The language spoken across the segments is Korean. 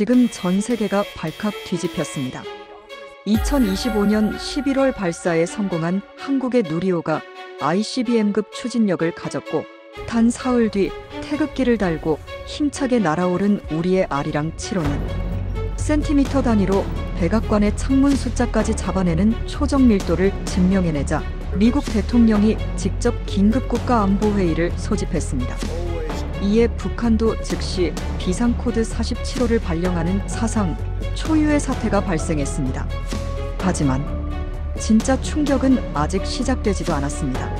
지금 전 세계가 발칵 뒤집혔습니다. 2025년 11월 발사에 성공한 한국의 누리호가 ICBM급 추진력을 가졌고 단 사흘 뒤 태극기를 달고 힘차게 날아오른 우리의 아리랑 7호는 센티미터 단위로 백악관의 창문 숫자까지 잡아내는 초정 밀도를 증명해내자 미국 대통령이 직접 긴급국가안보회의를 소집했습니다. 이에 북한도 즉시 비상코드 47호를 발령하는 사상 초유의 사태가 발생했습니다. 하지만 진짜 충격은 아직 시작되지도 않았습니다.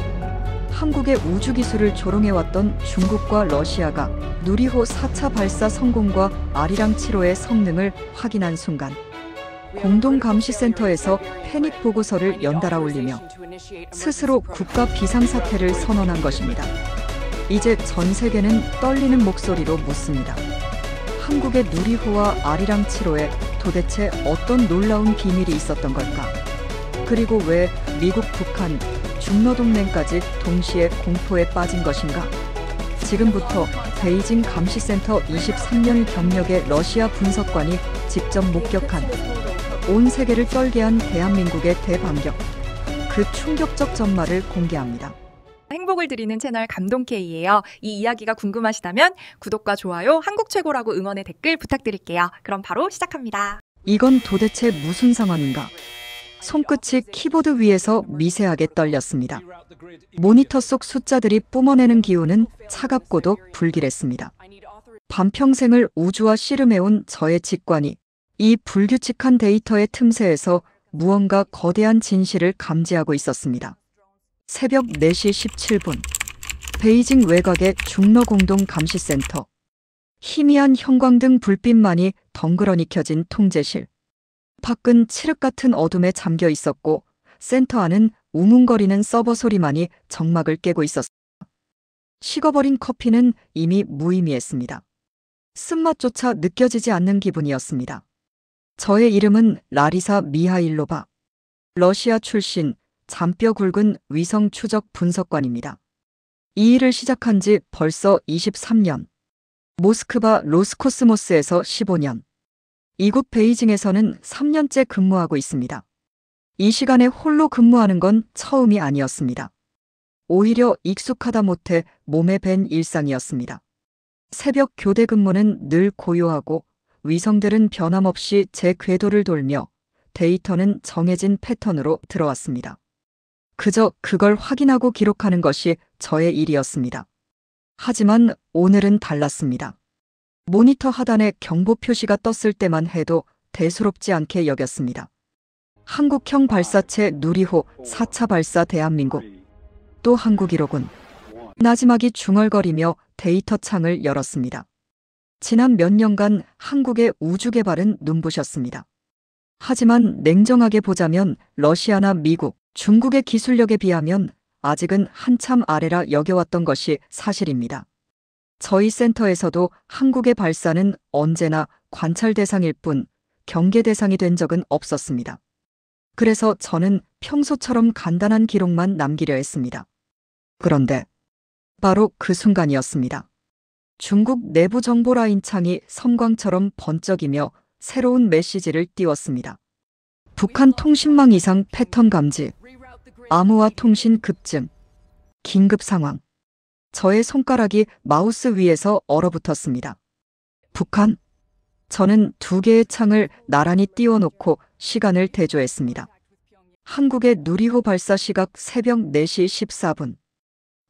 한국의 우주기술을 조롱해왔던 중국과 러시아가 누리호 4차 발사 성공과 아리랑 7호의 성능을 확인한 순간 공동감시센터에서 패닉 보고서를 연달아 올리며 스스로 국가 비상사태를 선언한 것입니다. 이제 전 세계는 떨리는 목소리로 묻습니다. 한국의 누리호와 아리랑 7호에 도대체 어떤 놀라운 비밀이 있었던 걸까? 그리고 왜 미국, 북한, 중러동맹까지 동시에 공포에 빠진 것인가? 지금부터 베이징 감시센터 23년 경력의 러시아 분석관이 직접 목격한 온 세계를 떨게 한 대한민국의 대반격, 그 충격적 전말을 공개합니다. 행복을 드리는 채널 감동K예요. 이 이야기가 궁금하시다면 구독과 좋아요, 한국 최고라고 응원의 댓글 부탁드릴게요. 그럼 바로 시작합니다. 이건 도대체 무슨 상황인가? 손끝이 키보드 위에서 미세하게 떨렸습니다. 모니터 속 숫자들이 뿜어내는 기운은 차갑고도 불길했습니다. 반평생을 우주와 씨름해온 저의 직관이 이 불규칙한 데이터의 틈새에서 무언가 거대한 진실을 감지하고 있었습니다. 새벽 4시 17분, 베이징 외곽의 중러공동감시센터. 희미한 형광등 불빛만이 덩그러니 켜진 통제실. 밖은 칠흑 같은 어둠에 잠겨 있었고 센터 안은 우문거리는 서버 소리만이 정막을 깨고 있었습니다. 식어버린 커피는 이미 무의미했습니다. 쓴맛조차 느껴지지 않는 기분이었습니다. 저의 이름은 라리사 미하일로바. 러시아 출신 잔뼈 굵은 위성 추적 분석관입니다. 이 일을 시작한 지 벌써 23년. 모스크바 로스코스모스에서 15년. 이곳 베이징에서는 3년째 근무하고 있습니다. 이 시간에 홀로 근무하는 건 처음이 아니었습니다. 오히려 익숙하다 못해 몸에 밴 일상이었습니다. 새벽 교대 근무는 늘 고요하고 위성들은 변함없이 제 궤도를 돌며 데이터는 정해진 패턴으로 들어왔습니다. 그저 그걸 확인하고 기록하는 것이 저의 일이었습니다. 하지만 오늘은 달랐습니다. 모니터 하단에 경보 표시가 떴을 때만 해도 대수롭지 않게 여겼습니다. 한국형 발사체 누리호 4차 발사 대한민국. 또 한국이로군. 나지막이 중얼거리며 데이터 창을 열었습니다. 지난 몇 년간 한국의 우주 개발은 눈부셨습니다. 하지만 냉정하게 보자면 러시아나 미국, 중국의 기술력에 비하면 아직은 한참 아래라 여겨왔던 것이 사실입니다. 저희 센터에서도 한국의 발사는 언제나 관찰 대상일 뿐 경계 대상이 된 적은 없었습니다. 그래서 저는 평소처럼 간단한 기록만 남기려 했습니다. 그런데 바로 그 순간이었습니다. 중국 내부 정보 라인 창이 섬광처럼 번쩍이며 새로운 메시지를 띄웠습니다. 북한 통신망 이상 패턴 감지, 암호화 통신 급증, 긴급 상황. 저의 손가락이 마우스 위에서 얼어붙었습니다. 북한? 저는 두 개의 창을 나란히 띄워놓고 시간을 대조했습니다. 한국의 누리호 발사 시각 새벽 4시 14분.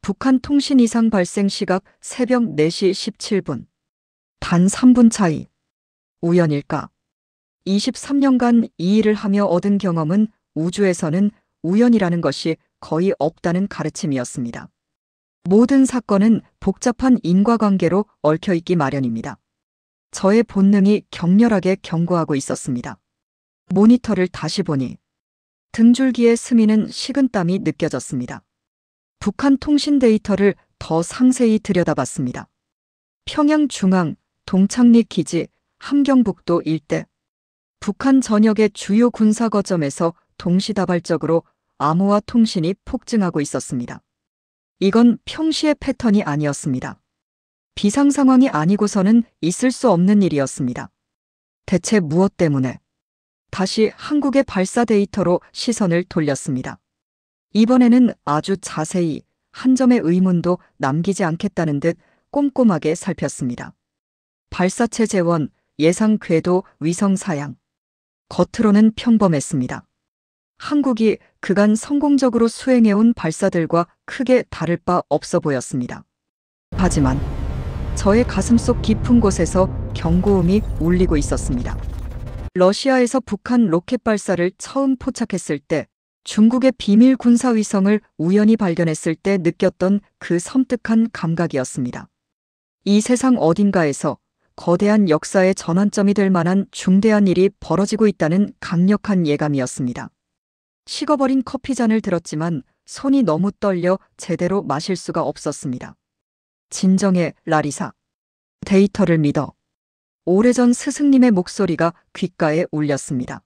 북한 통신 이상 발생 시각 새벽 4시 17분. 단 3분 차이. 우연일까? 23년간 이 일을 하며 얻은 경험은 우주에서는 우연이라는 것이 거의 없다는 가르침이었습니다. 모든 사건은 복잡한 인과관계로 얽혀있기 마련입니다. 저의 본능이 격렬하게 경고하고 있었습니다. 모니터를 다시 보니 등줄기에 스미는 식은땀이 느껴졌습니다. 북한 통신 데이터를 더 상세히 들여다봤습니다. 평양 중앙, 동창리 기지, 함경북도 일대. 북한 전역의 주요 군사 거점에서 동시다발적으로 암호화 통신이 폭증하고 있었습니다. 이건 평시의 패턴이 아니었습니다. 비상 상황이 아니고서는 있을 수 없는 일이었습니다. 대체 무엇 때문에? 다시 한국의 발사 데이터로 시선을 돌렸습니다. 이번에는 아주 자세히 한 점의 의문도 남기지 않겠다는 듯 꼼꼼하게 살폈습니다. 발사체 재원, 예상 궤도, 위성 사양. 겉으로는 평범했습니다. 한국이 그간 성공적으로 수행해온 발사들과 크게 다를 바 없어 보였습니다. 하지만 저의 가슴속 깊은 곳에서 경고음이 울리고 있었습니다. 러시아에서 북한 로켓 발사를 처음 포착했을 때, 중국의 비밀 군사위성을 우연히 발견했을 때 느꼈던 그 섬뜩한 감각이었습니다. 이 세상 어딘가에서 거대한 역사의 전환점이 될 만한 중대한 일이 벌어지고 있다는 강력한 예감이었습니다. 식어버린 커피잔을 들었지만 손이 너무 떨려 제대로 마실 수가 없었습니다. 진정해, 라리사. 데이터를 믿어. 오래전 스승님의 목소리가 귓가에 울렸습니다.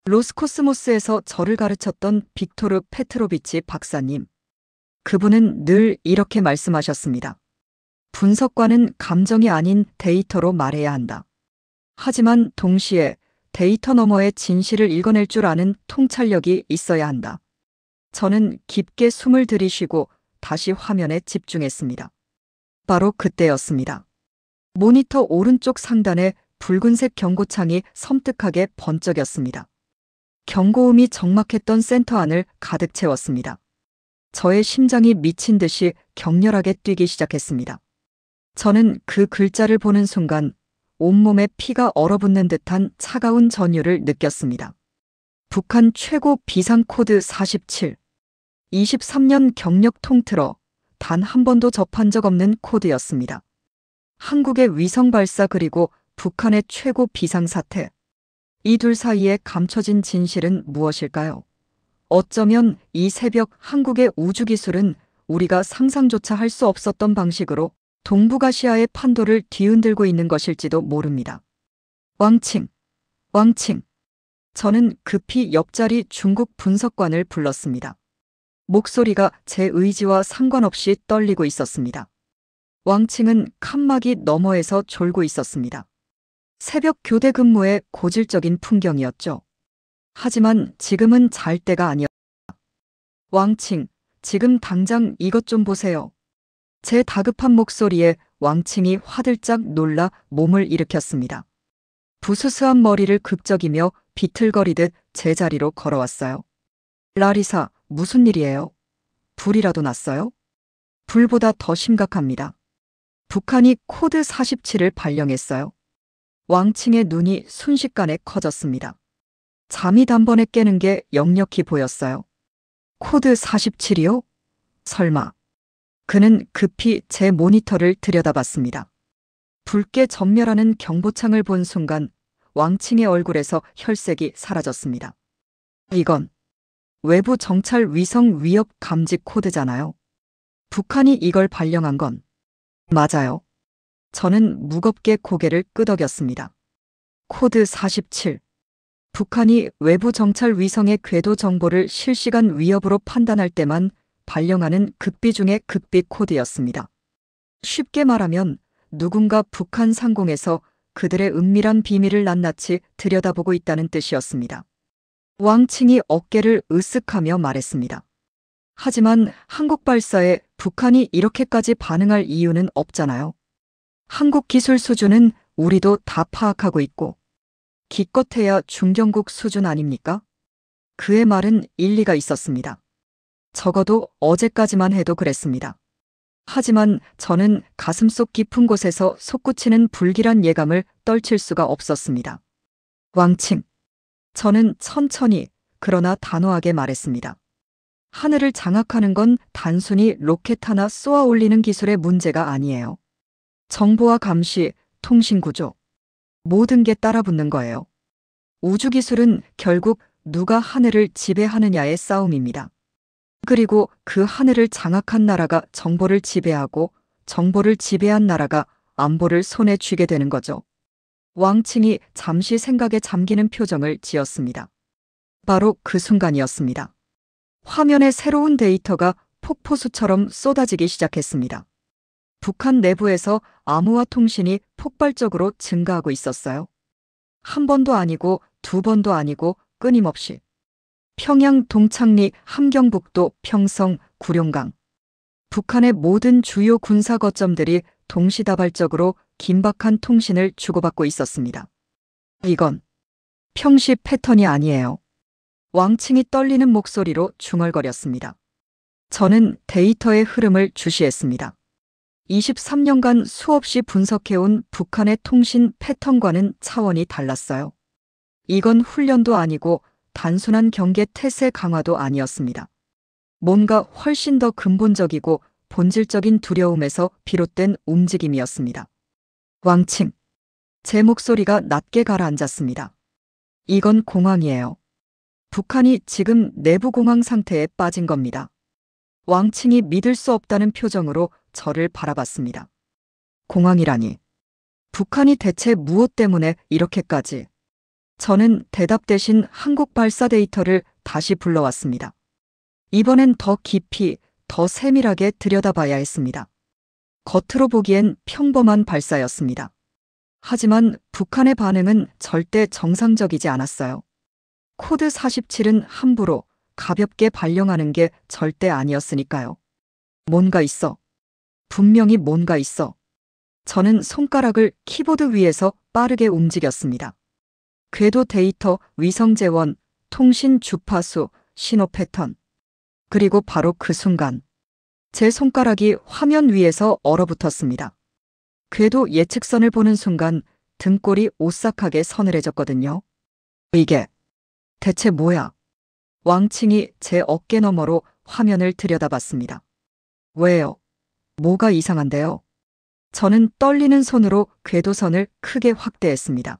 로스코스모스에서 저를 가르쳤던 빅토르 페트로비치 박사님. 그분은 늘 이렇게 말씀하셨습니다. 분석과는 감정이 아닌 데이터로 말해야 한다. 하지만 동시에 데이터 너머의 진실을 읽어낼 줄 아는 통찰력이 있어야 한다. 저는 깊게 숨을 들이쉬고 다시 화면에 집중했습니다. 바로 그때였습니다. 모니터 오른쪽 상단에 붉은색 경고창이 섬뜩하게 번쩍였습니다. 경고음이 적막했던 센터 안을 가득 채웠습니다. 저의 심장이 미친 듯이 격렬하게 뛰기 시작했습니다. 저는 그 글자를 보는 순간 온몸에 피가 얼어붙는 듯한 차가운 전율을 느꼈습니다. 북한 최고 비상 코드 47. 23년 경력 통틀어 단 한 번도 접한 적 없는 코드였습니다. 한국의 위성 발사 그리고 북한의 최고 비상 사태. 이 둘 사이에 감춰진 진실은 무엇일까요? 어쩌면 이 새벽 한국의 우주기술은 우리가 상상조차 할 수 없었던 방식으로 동북아시아의 판도를 뒤흔들고 있는 것일지도 모릅니다. 왕칭. 저는 급히 옆자리 중국 분석관을 불렀습니다. 목소리가 제 의지와 상관없이 떨리고 있었습니다. 왕칭은 칸막이 너머에서 졸고 있었습니다. 새벽 교대 근무의 고질적인 풍경이었죠. 하지만 지금은 잘 때가 아니었다. 왕칭, 지금 당장 이것 좀 보세요. 제 다급한 목소리에 왕칭이 화들짝 놀라 몸을 일으켰습니다. 부스스한 머리를 극적이며 비틀거리듯 제자리로 걸어왔어요. 라리사, 무슨 일이에요? 불이라도 났어요? 불보다 더 심각합니다. 북한이 코드 47을 발령했어요. 왕칭의 눈이 순식간에 커졌습니다. 잠이 단번에 깨는 게 역력히 보였어요. 코드 47이요? 설마. 그는 급히 제 모니터를 들여다봤습니다. 붉게 전멸하는 경보창을 본 순간 왕칭의 얼굴에서 혈색이 사라졌습니다. 이건 외부 정찰 위성 위협 감지 코드잖아요. 북한이 이걸 발령한 건 맞아요. 저는 무겁게 고개를 끄덕였습니다. 코드 47. 북한이 외부 정찰 위성의 궤도 정보를 실시간 위협으로 판단할 때만 발령하는 극비 중의 극비 코드였습니다. 쉽게 말하면 누군가 북한 상공에서 그들의 은밀한 비밀을 낱낱이 들여다보고 있다는 뜻이었습니다. 왕칭이 어깨를 으쓱하며 말했습니다. 하지만 한국 발사에 북한이 이렇게까지 반응할 이유는 없잖아요. 한국 기술 수준은 우리도 다 파악하고 있고 기껏해야 중견국 수준 아닙니까? 그의 말은 일리가 있었습니다. 적어도 어제까지만 해도 그랬습니다. 하지만 저는 가슴속 깊은 곳에서 솟구치는 불길한 예감을 떨칠 수가 없었습니다. 왕칭. 저는 천천히 그러나 단호하게 말했습니다. 하늘을 장악하는 건 단순히 로켓 하나 쏘아 올리는 기술의 문제가 아니에요. 정보와 감시, 통신 구조, 모든 게 따라붙는 거예요. 우주기술은 결국 누가 하늘을 지배하느냐의 싸움입니다. 그리고 그 하늘을 장악한 나라가 정보를 지배하고 정보를 지배한 나라가 안보를 손에 쥐게 되는 거죠. 왕칭이 잠시 생각에 잠기는 표정을 지었습니다. 바로 그 순간이었습니다. 화면에 새로운 데이터가 폭포수처럼 쏟아지기 시작했습니다. 북한 내부에서 암호화 통신이 폭발적으로 증가하고 있었어요. 한 번도 아니고 두 번도 아니고 끊임없이. 평양, 동창리, 함경북도, 평성, 구룡강. 북한의 모든 주요 군사 거점들이 동시다발적으로 긴박한 통신을 주고받고 있었습니다. 이건 평시 패턴이 아니에요. 왕칭이 떨리는 목소리로 중얼거렸습니다. 저는 데이터의 흐름을 주시했습니다. 23년간 수없이 분석해온 북한의 통신 패턴과는 차원이 달랐어요. 이건 훈련도 아니고 단순한 경계 태세 강화도 아니었습니다. 뭔가 훨씬 더 근본적이고 본질적인 두려움에서 비롯된 움직임이었습니다. 왕칭. 제 목소리가 낮게 가라앉았습니다. 이건 공황이에요. 북한이 지금 내부 공황 상태에 빠진 겁니다. 왕칭이 믿을 수 없다는 표정으로 저를 바라봤습니다. 공황이라니. 북한이 대체 무엇 때문에 이렇게까지. 저는 대답 대신 한국 발사 데이터를 다시 불러왔습니다. 이번엔 더 깊이, 더 세밀하게 들여다봐야 했습니다. 겉으로 보기엔 평범한 발사였습니다. 하지만 북한의 반응은 절대 정상적이지 않았어요. 코드 47은 함부로 가볍게 발령하는 게 절대 아니었으니까요. 뭔가 있어. 분명히 뭔가 있어. 저는 손가락을 키보드 위에서 빠르게 움직였습니다. 궤도 데이터, 위성 재원, 통신 주파수, 신호 패턴. 그리고 바로 그 순간 제 손가락이 화면 위에서 얼어붙었습니다. 궤도 예측선을 보는 순간 등골이 오싹하게 서늘해졌거든요. 이게 대체 뭐야? 왕칭이 제 어깨 너머로 화면을 들여다봤습니다. 왜요? 뭐가 이상한데요? 저는 떨리는 손으로 궤도선을 크게 확대했습니다.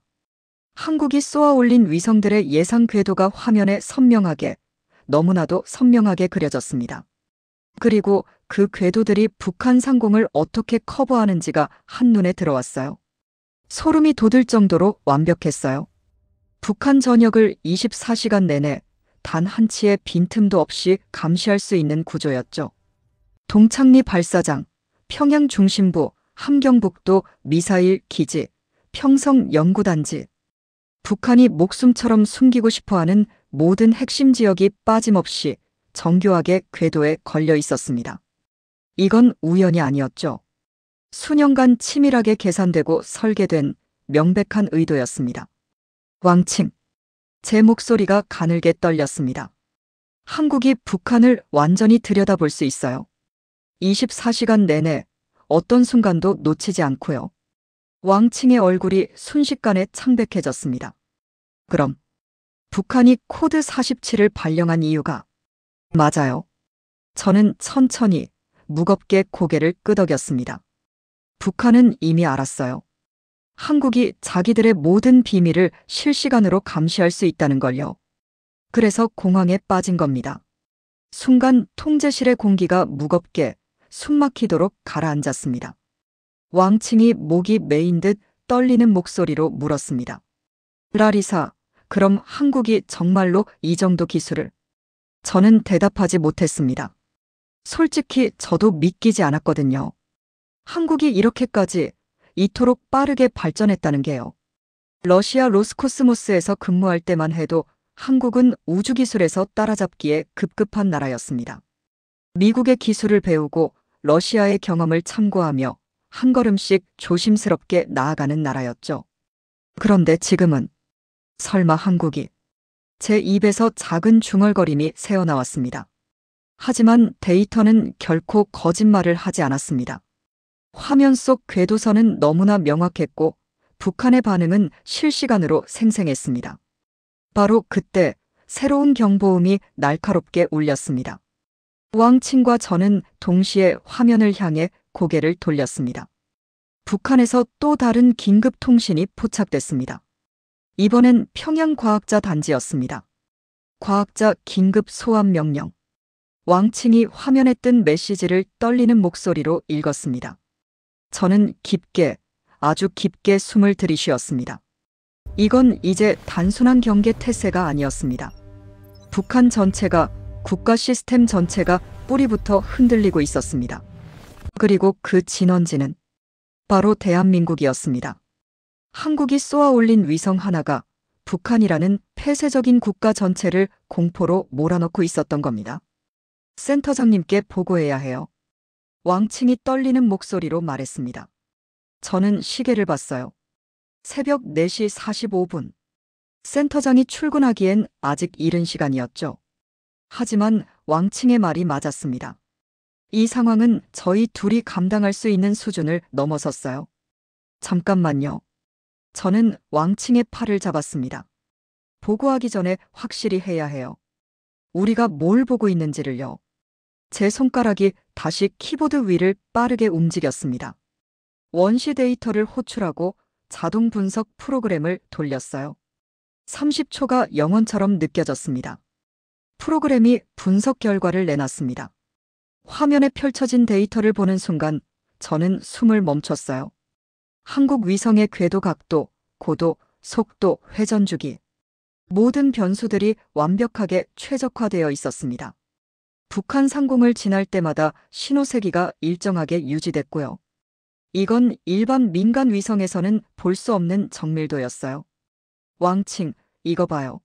한국이 쏘아 올린 위성들의 예상 궤도가 화면에 선명하게, 너무나도 선명하게 그려졌습니다. 그리고 그 궤도들이 북한 상공을 어떻게 커버하는지가 한눈에 들어왔어요. 소름이 돋을 정도로 완벽했어요. 북한 전역을 24시간 내내 단 한 치의 빈틈도 없이 감시할 수 있는 구조였죠. 동창리 발사장, 평양 중심부, 함경북도 미사일 기지, 평성 연구단지. 북한이 목숨처럼 숨기고 싶어하는 모든 핵심 지역이 빠짐없이 정교하게 궤도에 걸려 있었습니다. 이건 우연이 아니었죠. 수년간 치밀하게 계산되고 설계된 명백한 의도였습니다. 왕칭. 제 목소리가 가늘게 떨렸습니다. 한국이 북한을 완전히 들여다볼 수 있어요. 24시간 내내 어떤 순간도 놓치지 않고요. 왕칭의 얼굴이 순식간에 창백해졌습니다. 그럼 북한이 코드 47을 발령한 이유가? 맞아요. 저는 천천히 무겁게 고개를 끄덕였습니다. 북한은 이미 알았어요. 한국이 자기들의 모든 비밀을 실시간으로 감시할 수 있다는 걸요. 그래서 공황에 빠진 겁니다. 순간 통제실의 공기가 무겁게 숨막히도록 가라앉았습니다. 왕칭이 목이 메인 듯 떨리는 목소리로 물었습니다. 라리사, 그럼 한국이 정말로 이 정도 기술을? 저는 대답하지 못했습니다. 솔직히 저도 믿기지 않았거든요. 한국이 이렇게까지 이토록 빠르게 발전했다는 게요. 러시아 로스코스모스에서 근무할 때만 해도 한국은 우주기술에서 따라잡기에 급급한 나라였습니다. 미국의 기술을 배우고 러시아의 경험을 참고하며 한 걸음씩 조심스럽게 나아가는 나라였죠. 그런데 지금은 설마 한국이? 제 입에서 작은 중얼거림이 새어나왔습니다. 하지만 데이터는 결코 거짓말을 하지 않았습니다. 화면 속 궤도선은 너무나 명확했고 북한의 반응은 실시간으로 생생했습니다. 바로 그때 새로운 경보음이 날카롭게 울렸습니다. 왕칭과 저는 동시에 화면을 향해 고개를 돌렸습니다. 북한에서 또 다른 긴급 통신이 포착됐습니다. 이번엔 평양 과학자 단지였습니다. 과학자 긴급 소환 명령. 왕칭이 화면에 뜬 메시지를 떨리는 목소리로 읽었습니다. 저는 깊게, 아주 깊게 숨을 들이쉬었습니다. 이건 이제 단순한 경계 태세가 아니었습니다. 북한 전체가, 국가 시스템 전체가 뿌리부터 흔들리고 있었습니다. 그리고 그 진원지는 바로 대한민국이었습니다. 한국이 쏘아 올린 위성 하나가 북한이라는 폐쇄적인 국가 전체를 공포로 몰아넣고 있었던 겁니다. 센터장님께 보고해야 해요. 왕칭이 떨리는 목소리로 말했습니다. 저는 시계를 봤어요. 새벽 4시 45분. 센터장이 출근하기엔 아직 이른 시간이었죠. 하지만 왕칭의 말이 맞았습니다. 이 상황은 저희 둘이 감당할 수 있는 수준을 넘어섰어요. 잠깐만요. 저는 왕칭의 팔을 잡았습니다. 보고하기 전에 확실히 해야 해요. 우리가 뭘 보고 있는지를요. 제 손가락이 다시 키보드 위를 빠르게 움직였습니다. 원시 데이터를 호출하고 자동 분석 프로그램을 돌렸어요. 30초가 영원처럼 느껴졌습니다. 프로그램이 분석 결과를 내놨습니다. 화면에 펼쳐진 데이터를 보는 순간 저는 숨을 멈췄어요. 한국 위성의 궤도 각도, 고도, 속도, 회전 주기. 모든 변수들이 완벽하게 최적화되어 있었습니다. 북한 상공을 지날 때마다 신호세기가 일정하게 유지됐고요. 이건 일반 민간 위성에서는 볼 수 없는 정밀도였어요. 왕칭, 이거 봐요.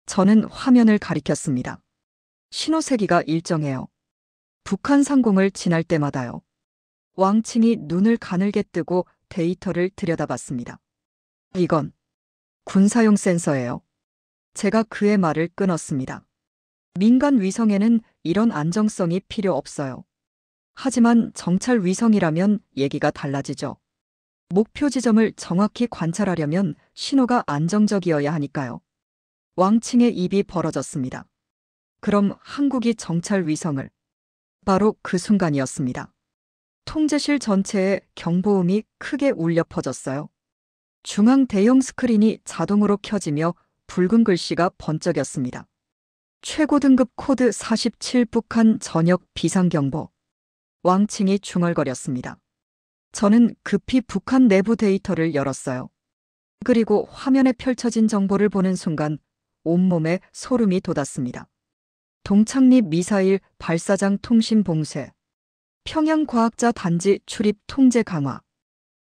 저는 화면을 가리켰습니다. 신호세기가 일정해요. 북한 상공을 지날 때마다요. 왕칭이 눈을 가늘게 뜨고 데이터를 들여다봤습니다. 이건 군사용 센서예요. 제가 그의 말을 끊었습니다. 민간 위성에는 이런 안정성이 필요 없어요. 하지만 정찰 위성이라면 얘기가 달라지죠. 목표 지점을 정확히 관찰하려면 신호가 안정적이어야 하니까요. 왕칭의 입이 벌어졌습니다. 그럼 한국이 정찰 위성을. 바로 그 순간이었습니다. 통제실 전체에 경보음이 크게 울려 퍼졌어요. 중앙 대형 스크린이 자동으로 켜지며 붉은 글씨가 번쩍였습니다. 최고 등급 코드 47 북한 전역 비상경보. 왕칭이 중얼거렸습니다. 저는 급히 북한 내부 데이터를 열었어요. 그리고 화면에 펼쳐진 정보를 보는 순간 온몸에 소름이 돋았습니다. 동창리 미사일 발사장 통신 봉쇄, 평양과학자 단지 출입 통제 강화,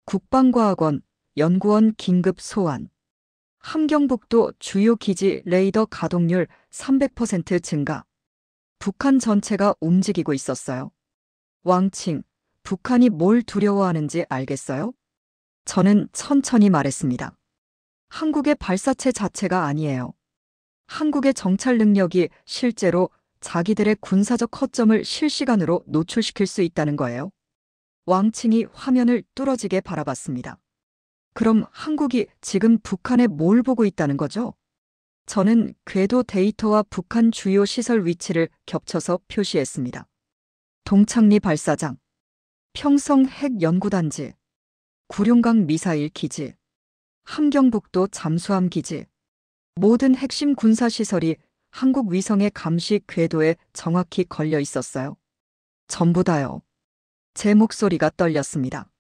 국방과학원, 연구원 긴급 소환, 함경북도 주요 기지 레이더 가동률 300% 증가. 북한 전체가 움직이고 있었어요. 왕칭, 북한이 뭘 두려워하는지 알겠어요? 저는 천천히 말했습니다. 한국의 발사체 자체가 아니에요. 한국의 정찰 능력이 실제로 자기들의 군사적 허점을 실시간으로 노출시킬 수 있다는 거예요. 왕칭이 화면을 뚫어지게 바라봤습니다. 그럼 한국이 지금 북한에 뭘 보고 있다는 거죠? 저는 궤도 데이터와 북한 주요 시설 위치를 겹쳐서 표시했습니다. 동창리 발사장, 평성 핵연구단지, 구룡강 미사일 기지, 함경북도 잠수함 기지, 모든 핵심 군사시설이 한국 위성의 감시 궤도에 정확히 걸려 있었어요. 전부 다요. 제 목소리가 떨렸습니다.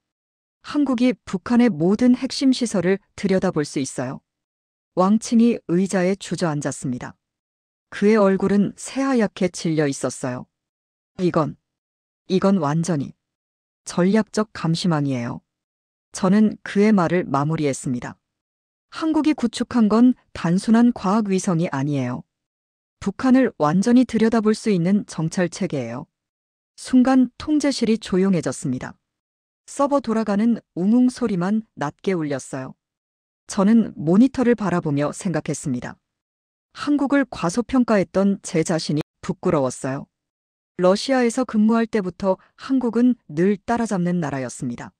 한국이 북한의 모든 핵심 시설을 들여다볼 수 있어요. 왕칭이 의자에 주저앉았습니다. 그의 얼굴은 새하얗게 질려 있었어요. 이건 완전히 전략적 감시망이에요. 저는 그의 말을 마무리했습니다. 한국이 구축한 건 단순한 과학 위성이 아니에요. 북한을 완전히 들여다볼 수 있는 정찰 체계예요. 순간 통제실이 조용해졌습니다. 서버 돌아가는 웅웅 소리만 낮게 울렸어요. 저는 모니터를 바라보며 생각했습니다. 한국을 과소평가했던 제 자신이 부끄러웠어요. 러시아에서 근무할 때부터 한국은 늘 따라잡는 나라였습니다.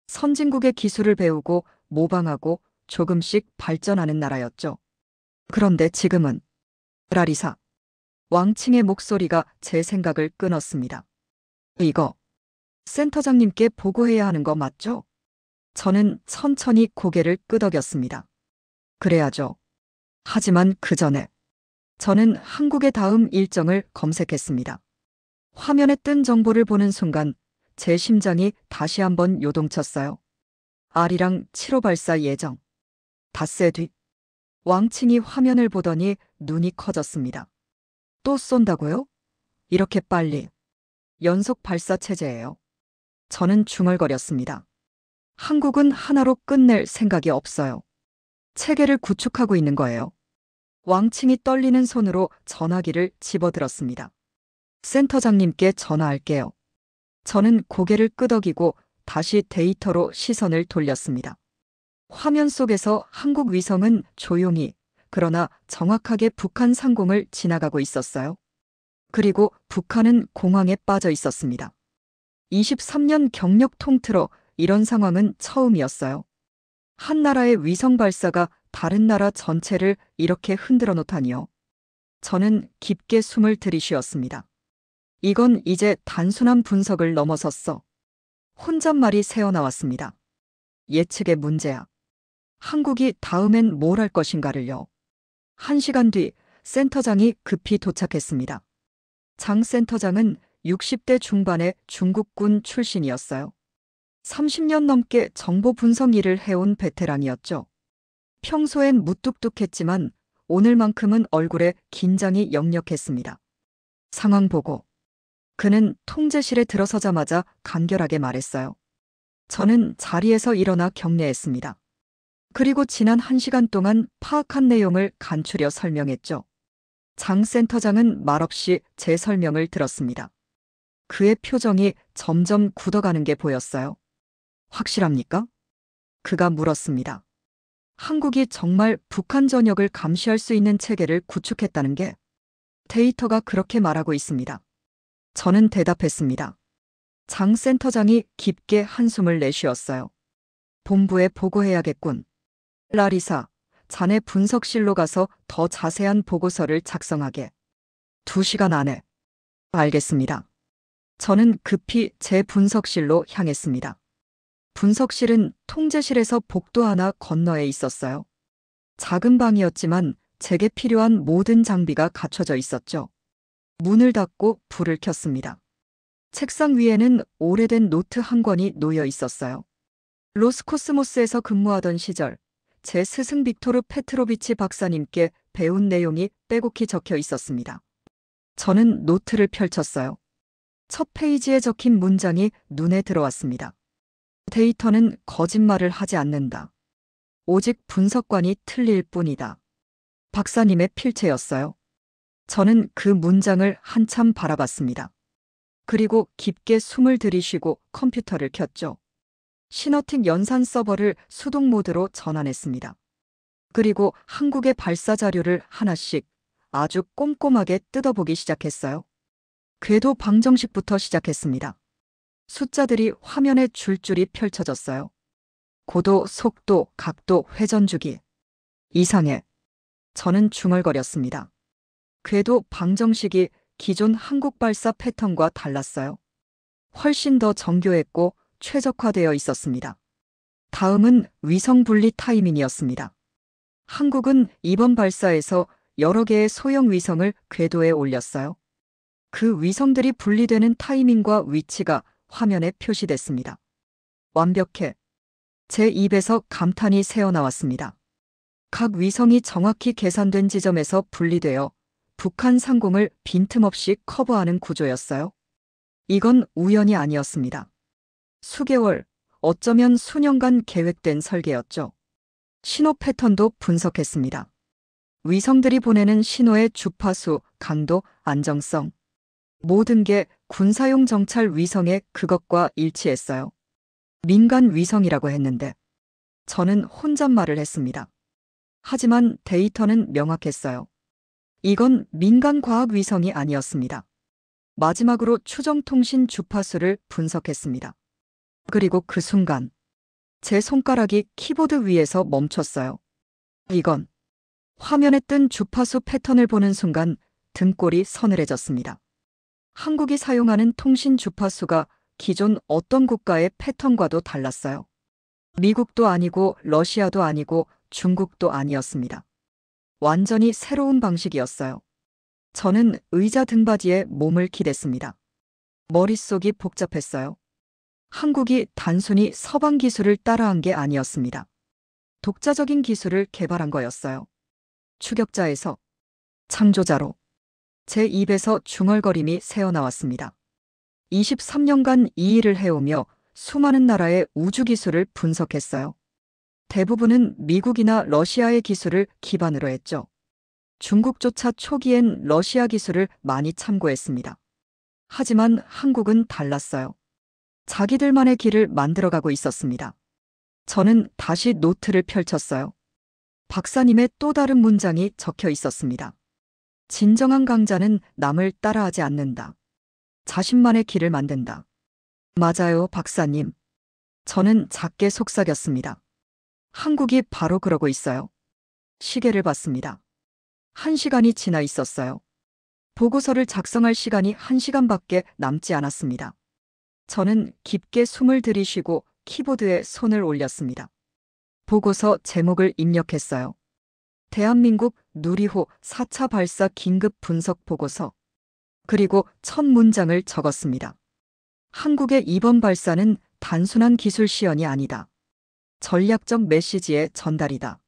선진국의 기술을 배우고 모방하고 조금씩 발전하는 나라였죠. 그런데 지금은 라리사. 왕칭의 목소리가 제 생각을 끊었습니다. 이거 센터장님께 보고해야 하는 거 맞죠? 저는 천천히 고개를 끄덕였습니다. 그래야죠. 하지만 그 전에 저는 한국의 다음 일정을 검색했습니다. 화면에 뜬 정보를 보는 순간 제 심장이 다시 한번 요동쳤어요. 아리랑 7호 발사 예정. 닷새 뒤 왕칭이 화면을 보더니 눈이 커졌습니다. 또 쏜다고요? 이렇게 빨리. 연속 발사 체제예요. 저는 중얼거렸습니다. 한국은 하나로 끝낼 생각이 없어요. 체계를 구축하고 있는 거예요. 왕칭이 떨리는 손으로 전화기를 집어들었습니다. 센터장님께 전화할게요. 저는 고개를 끄덕이고 다시 데이터로 시선을 돌렸습니다. 화면 속에서 한국 위성은 조용히, 그러나 정확하게 북한 상공을 지나가고 있었어요. 그리고 북한은 공황에 빠져 있었습니다. 23년 경력 통틀어 이런 상황은 처음이었어요. 한 나라의 위성 발사가 다른 나라 전체를 이렇게 흔들어 놓다니요. 저는 깊게 숨을 들이쉬었습니다. 이건 이제 단순한 분석을 넘어섰어. 혼잣말이 새어나왔습니다. 예측의 문제야. 한국이 다음엔 뭘 할 것인가를요. 1시간 뒤 센터장이 급히 도착했습니다. 장 센터장은 60대 중반의 중국군 출신이었어요. 30년 넘게 정보 분석 일을 해온 베테랑이었죠. 평소엔 무뚝뚝했지만 오늘만큼은 얼굴에 긴장이 역력했습니다. 상황 보고. 그는 통제실에 들어서자마자 간결하게 말했어요. 저는 자리에서 일어나 격려했습니다. 그리고 지난 1시간 동안 파악한 내용을 간추려 설명했죠. 장 센터장은 말없이 제 설명을 들었습니다. 그의 표정이 점점 굳어가는 게 보였어요. 확실합니까? 그가 물었습니다. 한국이 정말 북한 전역을 감시할 수 있는 체계를 구축했다는 게 데이터가 그렇게 말하고 있습니다. 저는 대답했습니다. 장 센터장이 깊게 한숨을 내쉬었어요. 본부에 보고해야겠군. 라리사, 자네 분석실로 가서 더 자세한 보고서를 작성하게. 2시간 안에. 알겠습니다. 저는 급히 제 분석실로 향했습니다. 분석실은 통제실에서 복도 하나 건너에 있었어요. 작은 방이었지만 제게 필요한 모든 장비가 갖춰져 있었죠. 문을 닫고 불을 켰습니다. 책상 위에는 오래된 노트 한 권이 놓여 있었어요. 로스코스모스에서 근무하던 시절 제 스승 빅토르 페트로비치 박사님께 배운 내용이 빼곡히 적혀 있었습니다. 저는 노트를 펼쳤어요. 첫 페이지에 적힌 문장이 눈에 들어왔습니다. 데이터는 거짓말을 하지 않는다. 오직 분석관이 틀릴 뿐이다. 박사님의 필체였어요. 저는 그 문장을 한참 바라봤습니다. 그리고 깊게 숨을 들이쉬고 컴퓨터를 켰죠. 시너틱 연산 서버를 수동 모드로 전환했습니다. 그리고 한국의 발사 자료를 하나씩 아주 꼼꼼하게 뜯어보기 시작했어요. 궤도 방정식부터 시작했습니다. 숫자들이 화면에 줄줄이 펼쳐졌어요. 고도, 속도, 각도, 회전주기. 이상해. 저는 중얼거렸습니다. 궤도 방정식이 기존 한국 발사 패턴과 달랐어요. 훨씬 더 정교했고 최적화되어 있었습니다. 다음은 위성 분리 타이밍이었습니다. 한국은 이번 발사에서 여러 개의 소형 위성을 궤도에 올렸어요. 그 위성들이 분리되는 타이밍과 위치가 화면에 표시됐습니다. 완벽해. 제 입에서 감탄이 새어나왔습니다. 각 위성이 정확히 계산된 지점에서 분리되어 북한 상공을 빈틈없이 커버하는 구조였어요. 이건 우연이 아니었습니다. 수개월, 어쩌면 수년간 계획된 설계였죠. 신호 패턴도 분석했습니다. 위성들이 보내는 신호의 주파수, 강도, 안정성. 모든 게 군사용 정찰 위성의 그것과 일치했어요. 민간 위성이라고 했는데 저는 혼잣말을 했습니다. 하지만 데이터는 명확했어요. 이건 민간 과학 위성이 아니었습니다. 마지막으로 추정통신 주파수를 분석했습니다. 그리고 그 순간 제 손가락이 키보드 위에서 멈췄어요. 이건 화면에 뜬 주파수 패턴을 보는 순간 등골이 서늘해졌습니다. 한국이 사용하는 통신 주파수가 기존 어떤 국가의 패턴과도 달랐어요. 미국도 아니고 러시아도 아니고 중국도 아니었습니다. 완전히 새로운 방식이었어요. 저는 의자 등받이에 몸을 기댔습니다. 머릿속이 복잡했어요. 한국이 단순히 서방 기술을 따라한 게 아니었습니다. 독자적인 기술을 개발한 거였어요. 추격자에서 창조자로 제 입에서 중얼거림이 새어나왔습니다. 23년간 이 일을 해오며 수많은 나라의 우주 기술을 분석했어요. 대부분은 미국이나 러시아의 기술을 기반으로 했죠. 중국조차 초기엔 러시아 기술을 많이 참고했습니다. 하지만 한국은 달랐어요. 자기들만의 길을 만들어가고 있었습니다. 저는 다시 노트를 펼쳤어요. 박사님의 또 다른 문장이 적혀 있었습니다. 진정한 강자는 남을 따라하지 않는다. 자신만의 길을 만든다. 맞아요, 박사님. 저는 작게 속삭였습니다. 한국이 바로 그러고 있어요. 시계를 봤습니다. 1시간이 지나 있었어요. 보고서를 작성할 시간이 1시간밖에 남지 않았습니다. 저는 깊게 숨을 들이쉬고 키보드에 손을 올렸습니다. 보고서 제목을 입력했어요. 대한민국 누리호 4차 발사 긴급 분석 보고서. 그리고 첫 문장을 적었습니다. 한국의 이번 발사는 단순한 기술 시연이 아니다. 전략적 메시지의 전달이다.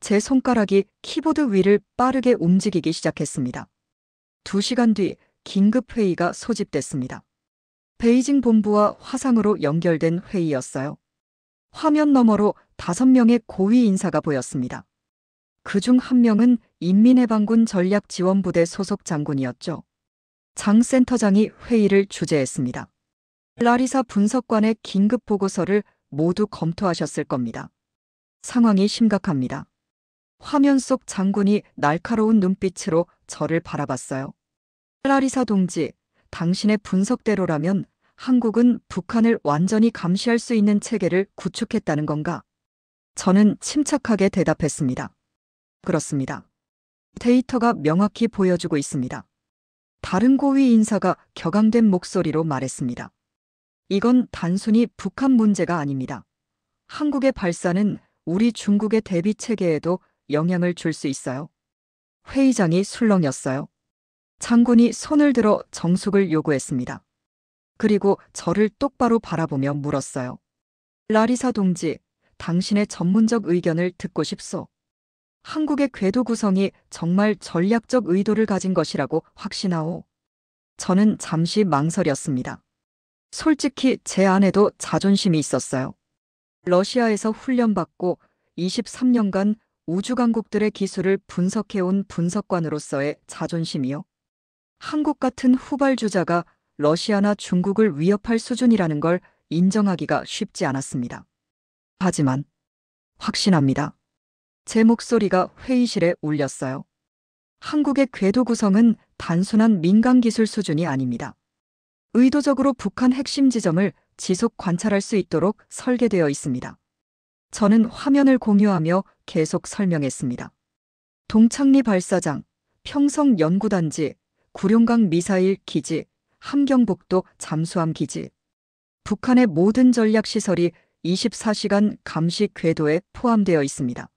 제 손가락이 키보드 위를 빠르게 움직이기 시작했습니다. 2시간 뒤 긴급회의가 소집됐습니다. 베이징 본부와 화상으로 연결된 회의였어요. 화면 너머로 5명의 고위 인사가 보였습니다. 그중 한 명은 인민해방군 전략지원부대 소속 장군이었죠. 장 센터장이 회의를 주재했습니다. 라리사 분석관의 긴급 보고서를 모두 검토하셨을 겁니다. 상황이 심각합니다. 화면 속 장군이 날카로운 눈빛으로 저를 바라봤어요. 라리사 동지, 당신의 분석대로라면 한국은 북한을 완전히 감시할 수 있는 체계를 구축했다는 건가? 저는 침착하게 대답했습니다. 그렇습니다. 데이터가 명확히 보여주고 있습니다. 다른 고위 인사가 격앙된 목소리로 말했습니다. 이건 단순히 북한 문제가 아닙니다. 한국의 발사는 우리 중국의 대비 체계에도 영향을 줄 수 있어요. 회의장이 술렁였어요. 장군이 손을 들어 정숙을 요구했습니다. 그리고 저를 똑바로 바라보며 물었어요. 라리사 동지, 당신의 전문적 의견을 듣고 싶소. 한국의 궤도 구성이 정말 전략적 의도를 가진 것이라고 확신하오. 저는 잠시 망설였습니다. 솔직히 제 안에도 자존심이 있었어요. 러시아에서 훈련받고 23년간 우주 강국들의 기술을 분석해온 분석관으로서의 자존심이요. 한국 같은 후발주자가 러시아나 중국을 위협할 수준이라는 걸 인정하기가 쉽지 않았습니다. 하지만 확신합니다. 제 목소리가 회의실에 울렸어요. 한국의 궤도 구성은 단순한 민간 기술 수준이 아닙니다. 의도적으로 북한 핵심 지점을 지속 관찰할 수 있도록 설계되어 있습니다. 저는 화면을 공유하며 계속 설명했습니다. 동창리 발사장, 평성 연구단지, 구룡강 미사일 기지, 함경북도 잠수함 기지. 북한의 모든 전략시설이 24시간 감시 궤도에 포함되어 있습니다.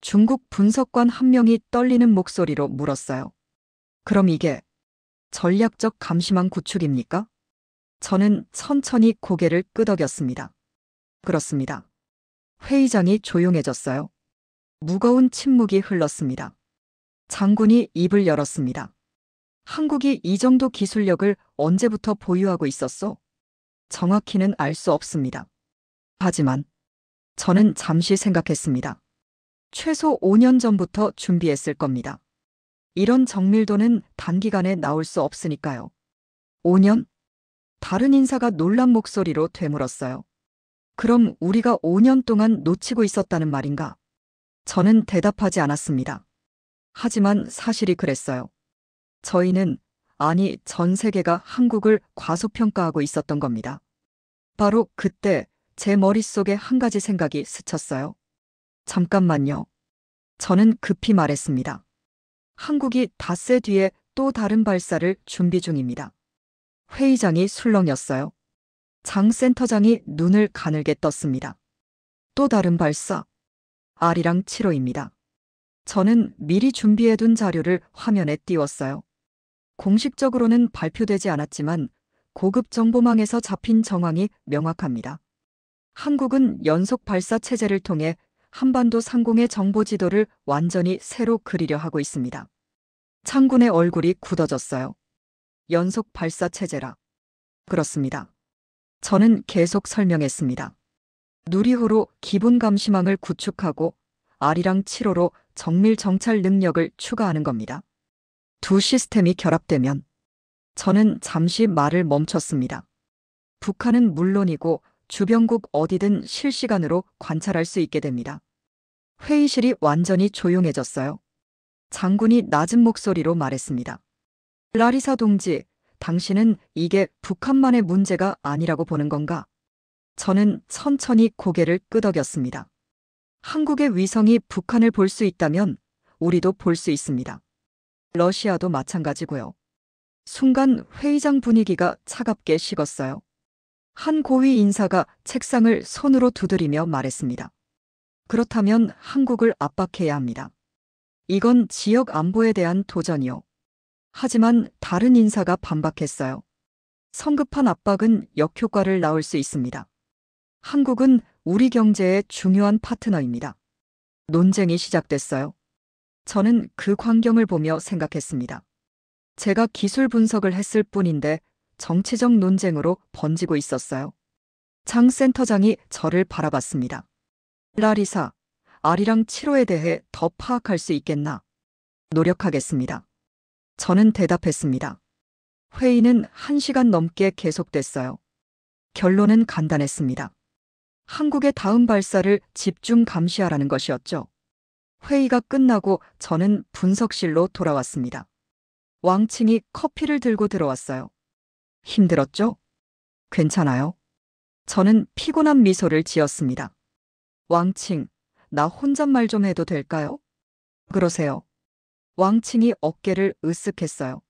중국 분석관 한 명이 떨리는 목소리로 물었어요. 그럼 이게 전략적 감시망 구축입니까? 저는 천천히 고개를 끄덕였습니다. 그렇습니다. 회의장이 조용해졌어요. 무거운 침묵이 흘렀습니다. 장군이 입을 열었습니다. 한국이 이 정도 기술력을 언제부터 보유하고 있었소? 정확히는 알 수 없습니다. 하지만 저는 잠시 생각했습니다. 최소 5년 전부터 준비했을 겁니다. 이런 정밀도는 단기간에 나올 수 없으니까요. 5년? 다른 인사가 놀란 목소리로 되물었어요. 그럼 우리가 5년 동안 놓치고 있었다는 말인가? 저는 대답하지 않았습니다. 하지만 사실이 그랬어요. 저희는, 아니 전 세계가 한국을 과소평가하고 있었던 겁니다. 바로 그때 제 머릿속에 한 가지 생각이 스쳤어요. 잠깐만요. 저는 급히 말했습니다. 한국이 닷새 뒤에 또 다른 발사를 준비 중입니다. 회의장이 술렁였어요. 장 센터장이 눈을 가늘게 떴습니다. 또 다른 발사. 아리랑 7호입니다. 저는 미리 준비해둔 자료를 화면에 띄웠어요. 공식적으로는 발표되지 않았지만 고급 정보망에서 잡힌 정황이 명확합니다. 한국은 연속 발사 체제를 통해 한반도 상공의 정보 지도를 완전히 새로 그리려 하고 있습니다. 장군의 얼굴이 굳어졌어요. 연속 발사 체제라. 그렇습니다. 저는 계속 설명했습니다. 누리호로 기본 감시망을 구축하고 아리랑 7호로 정밀 정찰 능력을 추가하는 겁니다. 두 시스템이 결합되면 저는 잠시 말을 멈췄습니다. 북한은 물론이고 주변국 어디든 실시간으로 관찰할 수 있게 됩니다. 회의실이 완전히 조용해졌어요. 장군이 낮은 목소리로 말했습니다. 라리사 동지, 당신은 이게 북한만의 문제가 아니라고 보는 건가? 저는 천천히 고개를 끄덕였습니다. 한국의 위성이 북한을 볼 수 있다면 우리도 볼 수 있습니다. 러시아도 마찬가지고요. 순간 회의장 분위기가 차갑게 식었어요. 한 고위 인사가 책상을 손으로 두드리며 말했습니다. 그렇다면 한국을 압박해야 합니다. 이건 지역 안보에 대한 도전이요. 하지만 다른 인사가 반박했어요. 성급한 압박은 역효과를 낳을 수 있습니다. 한국은 우리 경제의 중요한 파트너입니다. 논쟁이 시작됐어요. 저는 그 광경을 보며 생각했습니다. 제가 기술 분석을 했을 뿐인데 정치적 논쟁으로 번지고 있었어요. 장 센터장이 저를 바라봤습니다. 라리사, 아리랑 7호에 대해 더 파악할 수 있겠나? 노력하겠습니다. 저는 대답했습니다. 회의는 1시간 넘게 계속됐어요. 결론은 간단했습니다. 한국의 다음 발사를 집중 감시하라는 것이었죠. 회의가 끝나고 저는 분석실로 돌아왔습니다. 왕칭이 커피를 들고 들어왔어요. 힘들었죠? 괜찮아요. 저는 피곤한 미소를 지었습니다. 왕칭, 나 혼잣말 좀 해도 될까요? 그러세요. 왕칭이 어깨를 으쓱했어요.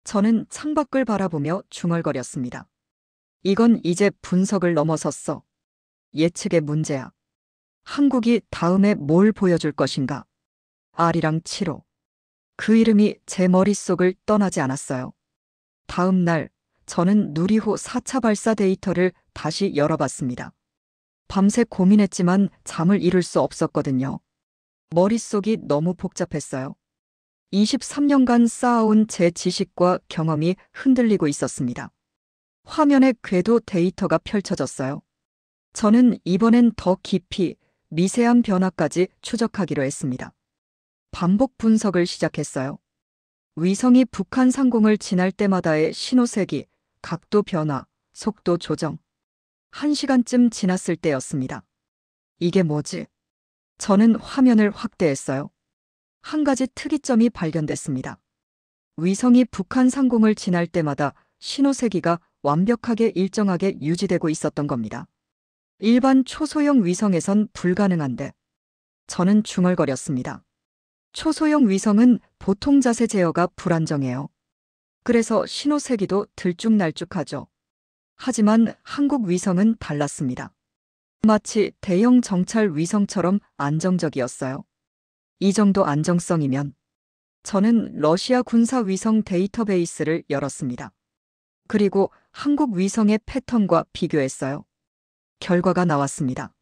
저는 창밖을 바라보며 중얼거렸습니다. 이건 이제 분석을 넘어섰어. 예측의 문제야. 한국이 다음에 뭘 보여줄 것인가? 아리랑 7호. 그 이름이 제 머릿속을 떠나지 않았어요. 다음 날, 저는 누리호 4차 발사 데이터를 다시 열어봤습니다. 밤새 고민했지만 잠을 이룰 수 없었거든요. 머릿속이 너무 복잡했어요. 23년간 쌓아온 제 지식과 경험이 흔들리고 있었습니다. 화면에 궤도 데이터가 펼쳐졌어요. 저는 이번엔 더 깊이 미세한 변화까지 추적하기로 했습니다. 반복 분석을 시작했어요. 위성이 북한 상공을 지날 때마다의 신호세기, 각도 변화, 속도 조정. 1시간쯤 지났을 때였습니다. 이게 뭐지? 저는 화면을 확대했어요. 한 가지 특이점이 발견됐습니다. 위성이 북한 상공을 지날 때마다 신호세기가 완벽하게 일정하게 유지되고 있었던 겁니다. 일반 초소형 위성에선 불가능한데 저는 중얼거렸습니다. 초소형 위성은 보통 자세 제어가 불안정해요. 그래서 신호세기도 들쭉날쭉하죠. 하지만 한국 위성은 달랐습니다. 마치 대형 정찰 위성처럼 안정적이었어요. 이 정도 안정성이면 저는 러시아 군사 위성 데이터베이스를 열었습니다. 그리고 한국 위성의 패턴과 비교했어요. 결과가 나왔습니다.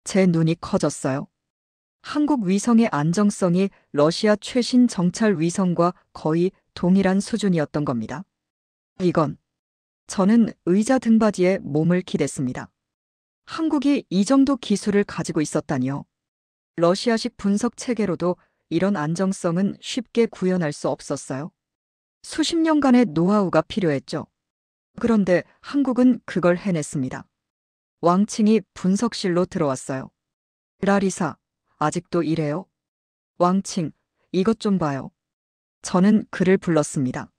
제 눈이 커졌어요. 한국 위성의 안정성이 러시아 최신 정찰 위성과 거의 동일한 수준이었던 겁니다. 이건 저는 의자 등받이에 몸을 기댔습니다. 한국이 이 정도 기술을 가지고 있었다니요. 러시아식 분석 체계로도 이런 안정성은 쉽게 구현할 수 없었어요. 수십 년간의 노하우가 필요했죠. 그런데 한국은 그걸 해냈습니다. 왕칭이 분석실로 들어왔어요. 라리사, 아직도 이래요? 왕칭, 이것 좀 봐요. 저는 그를 불렀습니다.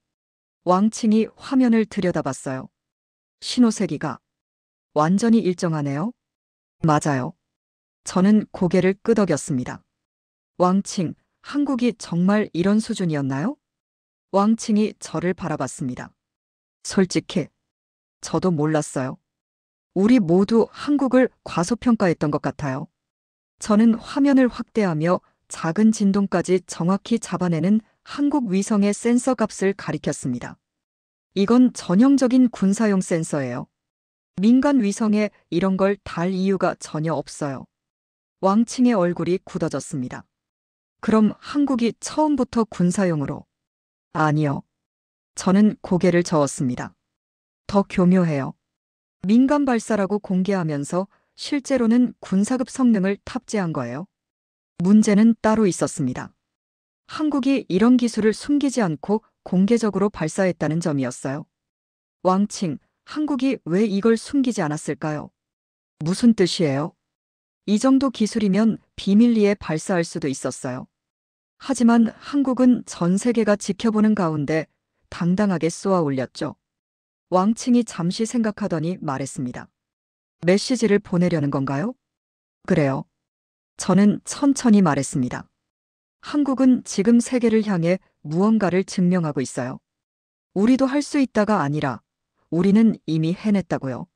왕칭이 화면을 들여다봤어요. 신호세기가 완전히 일정하네요. 맞아요. 저는 고개를 끄덕였습니다. 왕칭, 한국이 정말 이런 수준이었나요? 왕칭이 저를 바라봤습니다. 솔직히, 저도 몰랐어요. 우리 모두 한국을 과소평가했던 것 같아요. 저는 화면을 확대하며 작은 진동까지 정확히 잡아내는 한국 위성의 센서 값을 가리켰습니다. 이건 전형적인 군사용 센서예요. 민간 위성에 이런 걸 달 이유가 전혀 없어요. 왕칭의 얼굴이 굳어졌습니다. 그럼 한국이 처음부터 군사용으로? 아니요. 저는 고개를 저었습니다. 더 교묘해요. 민간 발사라고 공개하면서 실제로는 군사급 성능을 탑재한 거예요. 문제는 따로 있었습니다. 한국이 이런 기술을 숨기지 않고 공개적으로 발사했다는 점이었어요. 왕칭, 한국이 왜 이걸 숨기지 않았을까요? 무슨 뜻이에요? 이 정도 기술이면 비밀리에 발사할 수도 있었어요. 하지만 한국은 전 세계가 지켜보는 가운데 당당하게 쏘아 올렸죠. 왕칭이 잠시 생각하더니 말했습니다. 메시지를 보내려는 건가요? 그래요. 저는 천천히 말했습니다. 한국은 지금 세계를 향해 무언가를 증명하고 있어요. 우리도 할 수 있다가 아니라 우리는 이미 해냈다고요.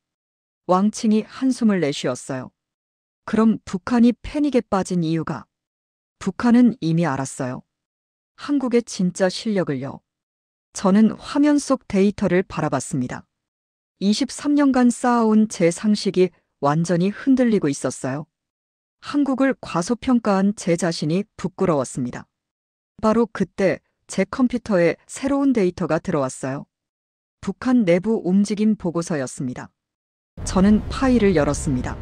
왕칭이 한숨을 내쉬었어요. 그럼 북한이 패닉에 빠진 이유가? 북한은 이미 알았어요. 한국의 진짜 실력을요. 저는 화면 속 데이터를 바라봤습니다. 23년간 쌓아온 제 상식이 완전히 흔들리고 있었어요. 한국을 과소평가한 제 자신이 부끄러웠습니다. 바로 그때 제 컴퓨터에 새로운 데이터가 들어왔어요. 북한 내부 움직임 보고서였습니다. 저는 파일을 열었습니다.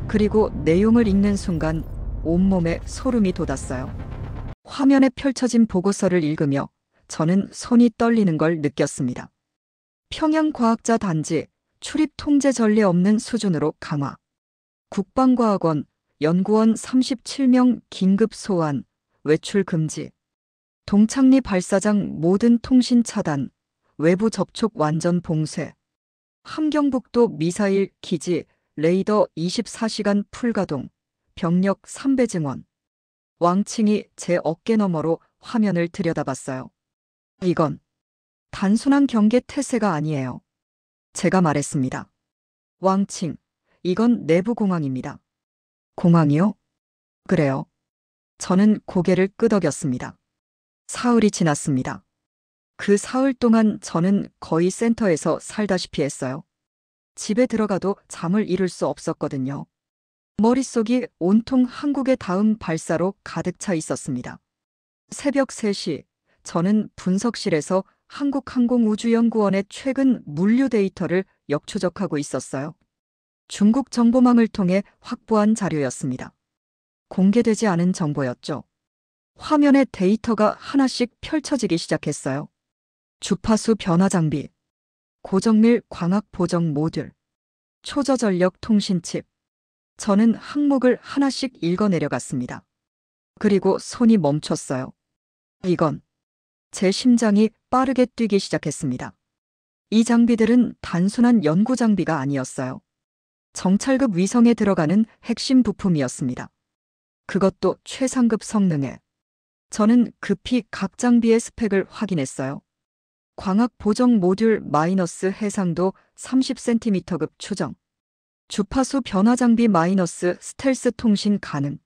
그리고 내용을 읽는 순간 온몸에 소름이 돋았어요. 화면에 펼쳐진 보고서를 읽으며 저는 손이 떨리는 걸 느꼈습니다. 평양과학자단지 출입 통제 전례 없는 수준으로 강화. 국방과학원 연구원 37명 긴급 소환, 외출 금지. 동창리 발사장 모든 통신 차단, 외부 접촉 완전 봉쇄. 함경북도 미사일 기지 레이더 24시간 풀가동, 병력 3배 증원. 왕칭이 제 어깨 너머로 화면을 들여다봤어요. 이건 단순한 경계 태세가 아니에요. 제가 말했습니다. 왕칭, 이건 내부 공항입니다. 공항이요? 그래요. 저는 고개를 끄덕였습니다. 사흘이 지났습니다. 그 사흘 동안 저는 거의 센터에서 살다시피 했어요. 집에 들어가도 잠을 이룰 수 없었거든요. 머릿속이 온통 한국의 다음 발사로 가득 차 있었습니다. 새벽 3시, 저는 분석실에서 한국항공우주연구원의 최근 물류 데이터를 역추적하고 있었어요. 중국 정보망을 통해 확보한 자료였습니다. 공개되지 않은 정보였죠. 화면에 데이터가 하나씩 펼쳐지기 시작했어요. 주파수 변화 장비, 고정밀 광학 보정 모듈, 초저전력 통신칩. 저는 항목을 하나씩 읽어내려갔습니다. 그리고 손이 멈췄어요. 이건 제 심장이 빠르게 뛰기 시작했습니다. 이 장비들은 단순한 연구 장비가 아니었어요. 정찰급 위성에 들어가는 핵심 부품이었습니다. 그것도 최상급 성능에. 저는 급히 각 장비의 스펙을 확인했어요. 광학 보정 모듈 마이너스 해상도 30cm급 추정. 주파수 변화 장비 마이너스 스텔스 통신 가능.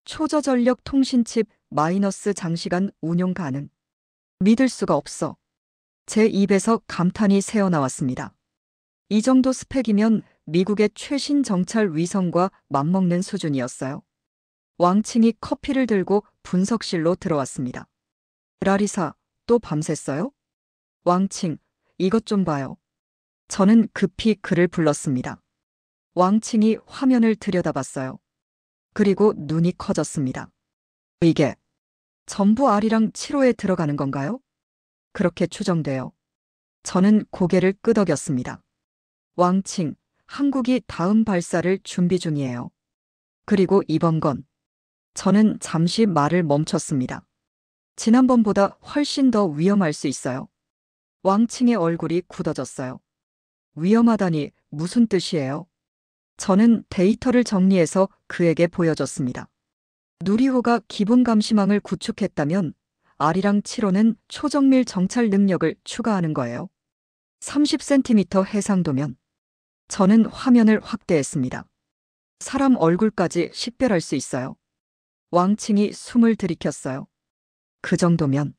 초저전력 통신칩 마이너스 장시간 운용 가능. 믿을 수가 없어. 제 입에서 감탄이 새어나왔습니다. 이 정도 스펙이면 미국의 최신 정찰 위성과 맞먹는 수준이었어요. 왕칭이 커피를 들고 분석실로 들어왔습니다. 라리사, 또 밤샜어요? 왕칭, 이것 좀 봐요. 저는 급히 그를 불렀습니다. 왕칭이 화면을 들여다봤어요. 그리고 눈이 커졌습니다. 이게 전부 R이랑 7호에 들어가는 건가요? 그렇게 추정돼요. 저는 고개를 끄덕였습니다. 왕칭, 한국이 다음 발사를 준비 중이에요. 그리고 이번 건. 저는 잠시 말을 멈췄습니다. 지난번보다 훨씬 더 위험할 수 있어요. 왕칭의 얼굴이 굳어졌어요. 위험하다니 무슨 뜻이에요? 저는 데이터를 정리해서 그에게 보여줬습니다. 누리호가 기본 감시망을 구축했다면 R이랑 7호는 초정밀 정찰 능력을 추가하는 거예요. 30cm 해상도면. 저는 화면을 확대했습니다. 사람 얼굴까지 식별할 수 있어요. 왕칭이 숨을 들이켰어요. 그 정도면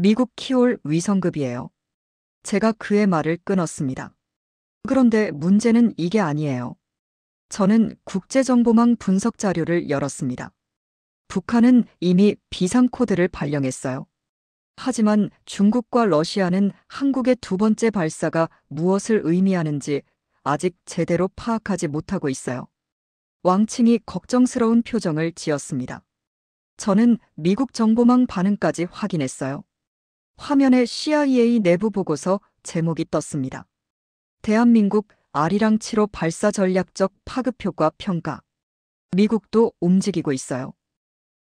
미국 키올 위성급이에요. 제가 그의 말을 끊었습니다. 그런데 문제는 이게 아니에요. 저는 국제정보망 분석 자료를 열었습니다. 북한은 이미 비상코드를 발령했어요. 하지만 중국과 러시아는 한국의 두 번째 발사가 무엇을 의미하는지 아직 제대로 파악하지 못하고 있어요. 왕칭이 걱정스러운 표정을 지었습니다. 저는 미국 정보망 반응까지 확인했어요. 화면에 CIA 내부 보고서 제목이 떴습니다. 대한민국 아리랑 7호 발사 전략적 파급 효과 평가. 미국도 움직이고 있어요.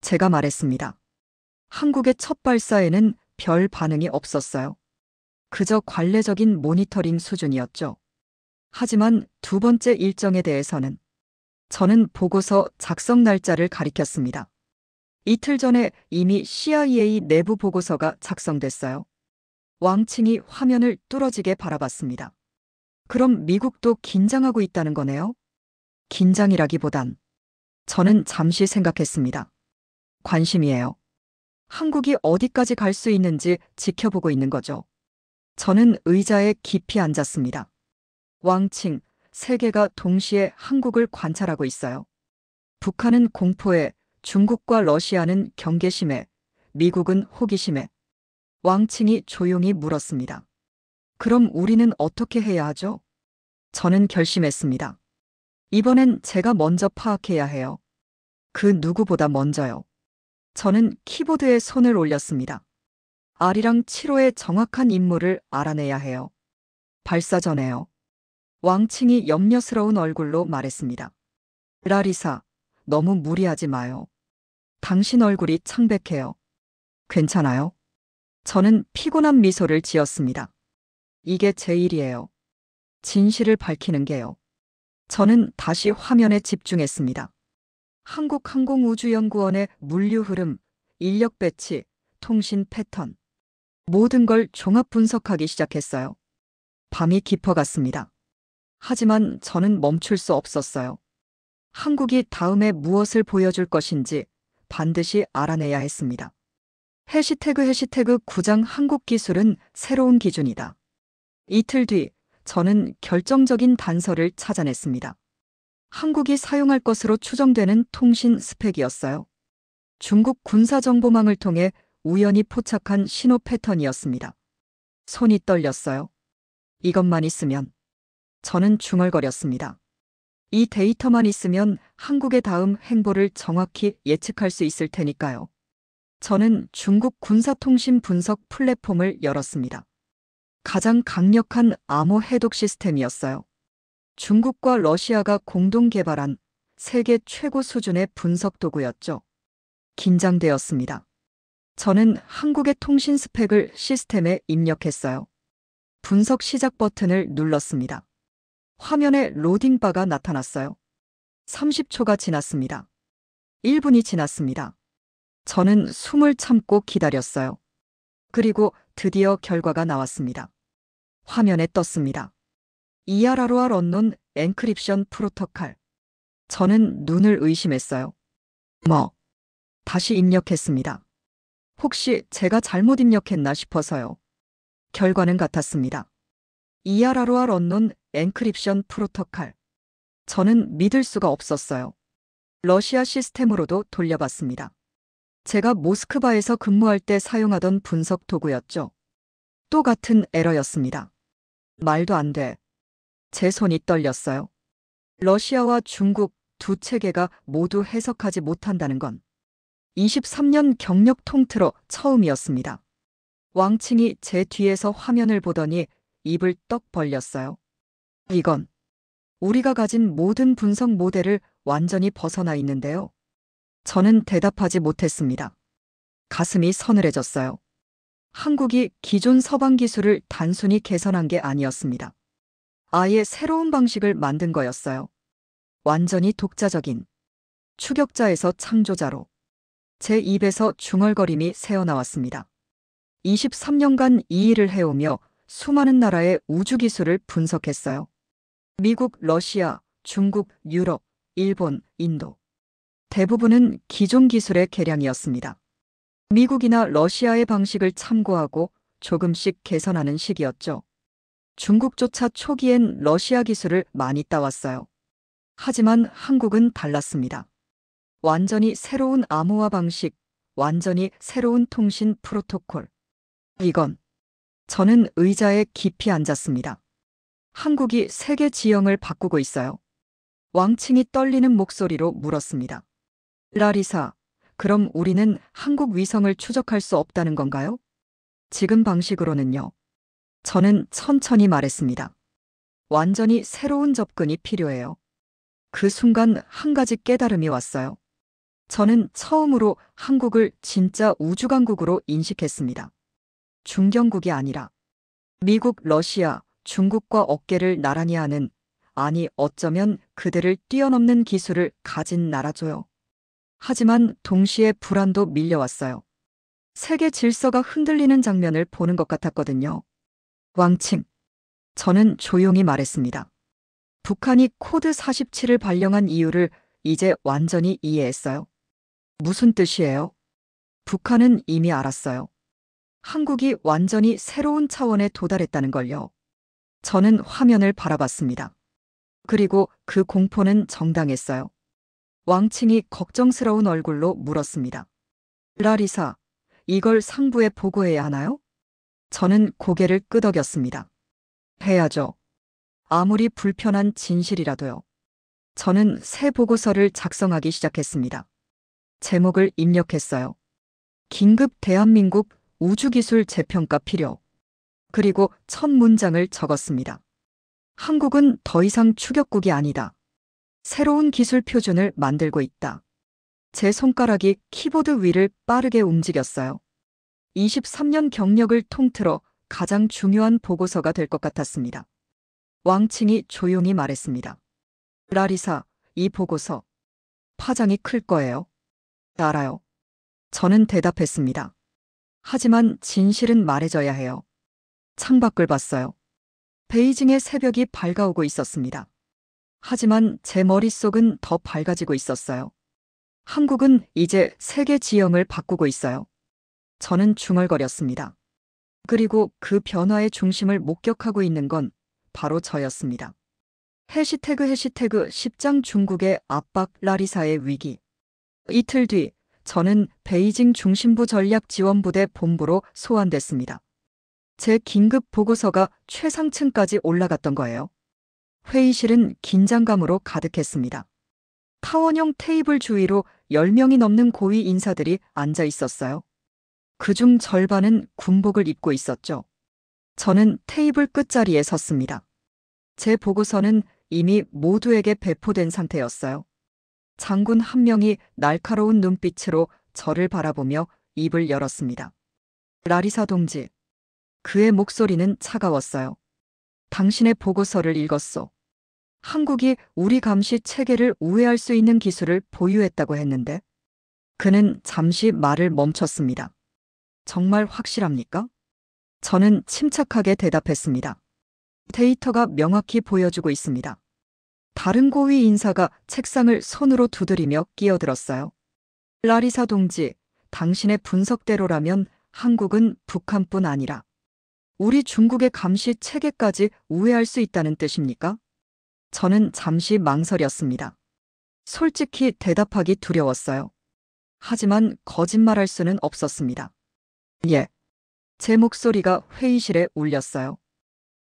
제가 말했습니다. 한국의 첫 발사에는 별 반응이 없었어요. 그저 관례적인 모니터링 수준이었죠. 하지만 두 번째 일정에 대해서는 저는 보고서 작성 날짜를 가리켰습니다. 이틀 전에 이미 CIA 내부 보고서가 작성됐어요. 왕칭이 화면을 뚫어지게 바라봤습니다. 그럼 미국도 긴장하고 있다는 거네요? 긴장이라기보단 저는 잠시 생각했습니다. 관심이에요. 한국이 어디까지 갈 수 있는지 지켜보고 있는 거죠. 저는 의자에 깊이 앉았습니다. 왕칭, 세계가 동시에 한국을 관찰하고 있어요. 북한은 공포에, 중국과 러시아는 경계심에, 미국은 호기심에. 왕칭이 조용히 물었습니다. 그럼 우리는 어떻게 해야 하죠? 저는 결심했습니다. 이번엔 제가 먼저 파악해야 해요. 그 누구보다 먼저요. 저는 키보드에 손을 올렸습니다. 아리랑 7호의 정확한 임무를 알아내야 해요. 발사 전에요. 왕칭이 염려스러운 얼굴로 말했습니다. 라리사, 너무 무리하지 마요. 당신 얼굴이 창백해요. 괜찮아요? 저는 피곤한 미소를 지었습니다. 이게 제 일이에요. 진실을 밝히는 게요. 저는 다시 화면에 집중했습니다. 한국항공우주연구원의 물류 흐름, 인력 배치, 통신 패턴. 모든 걸 종합 분석하기 시작했어요. 밤이 깊어갔습니다. 하지만 저는 멈출 수 없었어요. 한국이 다음에 무엇을 보여줄 것인지 반드시 알아내야 했습니다. 해시태그 구장 한국 기술은 새로운 기준이다. 이틀 뒤 저는 결정적인 단서를 찾아냈습니다. 한국이 사용할 것으로 추정되는 통신 스펙이었어요. 중국 군사정보망을 통해 우연히 포착한 신호 패턴이었습니다. 손이 떨렸어요. 이것만 있으면. 저는 중얼거렸습니다. 이 데이터만 있으면 한국의 다음 행보를 정확히 예측할 수 있을 테니까요. 저는 중국 군사통신 분석 플랫폼을 열었습니다. 가장 강력한 암호 해독 시스템이었어요. 중국과 러시아가 공동 개발한 세계 최고 수준의 분석 도구였죠. 긴장되었습니다. 저는 한국의 통신 스펙을 시스템에 입력했어요. 분석 시작 버튼을 눌렀습니다. 화면에 로딩바가 나타났어요. 30초가 지났습니다. 1분이 지났습니다. 저는 숨을 참고 기다렸어요. 그리고 드디어 결과가 나왔습니다. 화면에 떴습니다. ERROR 언논 엔크립션 프로토콜. 저는 눈을 의심했어요. 다시 입력했습니다. 혹시 제가 잘못 입력했나 싶어서요. 결과는 같았습니다. ERROR 언논 엔크립션 프로토콜. 저는 믿을 수가 없었어요. 러시아 시스템으로도 돌려봤습니다. 제가 모스크바에서 근무할 때 사용하던 분석 도구였죠. 또 같은 에러였습니다. 말도 안 돼. 제 손이 떨렸어요. 러시아와 중국 두 체계가 모두 해석하지 못한다는 건 23년 경력 통틀어 처음이었습니다. 왕칭이 제 뒤에서 화면을 보더니 입을 떡 벌렸어요. 이건 우리가 가진 모든 분석 모델을 완전히 벗어나 있는데요. 저는 대답하지 못했습니다. 가슴이 서늘해졌어요. 한국이 기존 서방 기술을 단순히 개선한 게 아니었습니다. 아예 새로운 방식을 만든 거였어요. 완전히 독자적인 추격자에서 창조자로. 제 입에서 중얼거림이 새어나왔습니다. 23년간 이 일을 해오며 수많은 나라의 우주기술을 분석했어요. 미국, 러시아, 중국, 유럽, 일본, 인도. 대부분은 기존 기술의 개량이었습니다. 미국이나 러시아의 방식을 참고하고 조금씩 개선하는 시기였죠. 중국조차 초기엔 러시아 기술을 많이 따왔어요. 하지만 한국은 달랐습니다. 완전히 새로운 암호화 방식, 완전히 새로운 통신 프로토콜. 저는 의자에 깊이 앉았습니다. 한국이 세계 지형을 바꾸고 있어요. 왕칭이 떨리는 목소리로 물었습니다. 라리사, 그럼 우리는 한국 위성을 추적할 수 없다는 건가요? 지금 방식으로는요. 저는 천천히 말했습니다. 완전히 새로운 접근이 필요해요. 그 순간 한 가지 깨달음이 왔어요. 저는 처음으로 한국을 진짜 우주강국으로 인식했습니다. 중견국이 아니라 미국, 러시아, 중국과 어깨를 나란히 하는, 아니 어쩌면 그들을 뛰어넘는 기술을 가진 나라죠요. 하지만 동시에 불안도 밀려왔어요. 세계 질서가 흔들리는 장면을 보는 것 같았거든요. 왕칭. 저는 조용히 말했습니다. 북한이 코드 47을 발령한 이유를 이제 완전히 이해했어요. 무슨 뜻이에요? 북한은 이미 알았어요. 한국이 완전히 새로운 차원에 도달했다는 걸요. 저는 화면을 바라봤습니다. 그리고 그 공포는 정당했어요. 왕칭이 걱정스러운 얼굴로 물었습니다. 라리사, 이걸 상부에 보고해야 하나요? 저는 고개를 끄덕였습니다. 해야죠. 아무리 불편한 진실이라도요. 저는 새 보고서를 작성하기 시작했습니다. 제목을 입력했어요. 긴급 대한민국 우주기술 재평가 필요. 그리고 첫 문장을 적었습니다. 한국은 더 이상 추격국이 아니다. 새로운 기술 표준을 만들고 있다. 제 손가락이 키보드 위를 빠르게 움직였어요. 23년 경력을 통틀어 가장 중요한 보고서가 될 것 같았습니다. 왕칭이 조용히 말했습니다. 라리사, 이 보고서 파장이 클 거예요. 알아요. 저는 대답했습니다. 하지만 진실은 말해줘야 해요. 창밖을 봤어요. 베이징의 새벽이 밝아오고 있었습니다. 하지만 제 머릿속은 더 밝아지고 있었어요. 한국은 이제 세계 지형을 바꾸고 있어요. 저는 중얼거렸습니다. 그리고 그 변화의 중심을 목격하고 있는 건 바로 저였습니다. 해시태그 10장 중국의 압박 라리사의 위기. 이틀 뒤 저는 베이징 중심부 전략지원부대 본부로 소환됐습니다. 제 긴급 보고서가 최상층까지 올라갔던 거예요. 회의실은 긴장감으로 가득했습니다. 타원형 테이블 주위로 10명이 넘는 고위 인사들이 앉아 있었어요. 그중 절반은 군복을 입고 있었죠. 저는 테이블 끝자리에 섰습니다. 제 보고서는 이미 모두에게 배포된 상태였어요. 장군 한 명이 날카로운 눈빛으로 저를 바라보며 입을 열었습니다. 라리사 동지. 그의 목소리는 차가웠어요. 당신의 보고서를 읽었소. 한국이 우리 감시 체계를 우회할 수 있는 기술을 보유했다고 했는데 그는 잠시 말을 멈췄습니다. 정말 확실합니까? 저는 침착하게 대답했습니다. 데이터가 명확히 보여주고 있습니다. 다른 고위 인사가 책상을 손으로 두드리며 끼어들었어요. 라리사 동지, 당신의 분석대로라면 한국은 북한뿐 아니라 우리 중국의 감시 체계까지 우회할 수 있다는 뜻입니까? 저는 잠시 망설였습니다. 솔직히 대답하기 두려웠어요. 하지만 거짓말할 수는 없었습니다. 예. 제 목소리가 회의실에 울렸어요.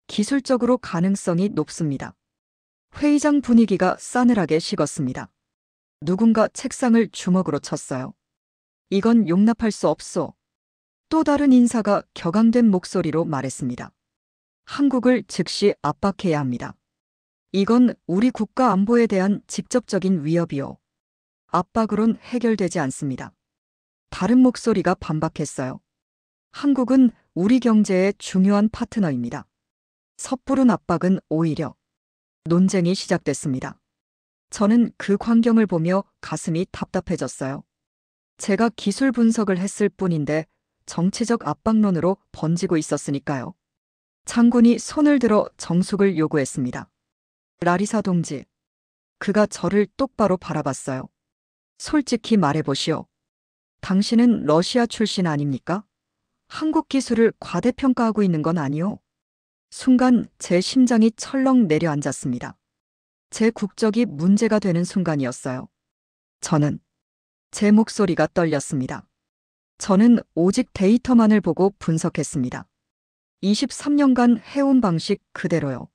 기술적으로 가능성이 높습니다. 회의장 분위기가 싸늘하게 식었습니다. 누군가 책상을 주먹으로 쳤어요. 이건 용납할 수 없소. 또 다른 인사가 격앙된 목소리로 말했습니다. 한국을 즉시 압박해야 합니다. 이건 우리 국가 안보에 대한 직접적인 위협이요. 압박으론 해결되지 않습니다. 다른 목소리가 반박했어요. 한국은 우리 경제의 중요한 파트너입니다. 섣부른 압박은 오히려. 논쟁이 시작됐습니다. 저는 그 광경을 보며 가슴이 답답해졌어요. 제가 기술 분석을 했을 뿐인데 정치적 압박론으로 번지고 있었으니까요. 장군이 손을 들어 정숙을 요구했습니다. 라리사 동지. 그가 저를 똑바로 바라봤어요. 솔직히 말해보시오. 당신은 러시아 출신 아닙니까? 한국 기술을 과대평가하고 있는 건 아니오. 순간 제 심장이 철렁 내려앉았습니다. 제 국적이 문제가 되는 순간이었어요. 제 목소리가 떨렸습니다. 저는 오직 데이터만을 보고 분석했습니다. 23년간 해온 방식 그대로요.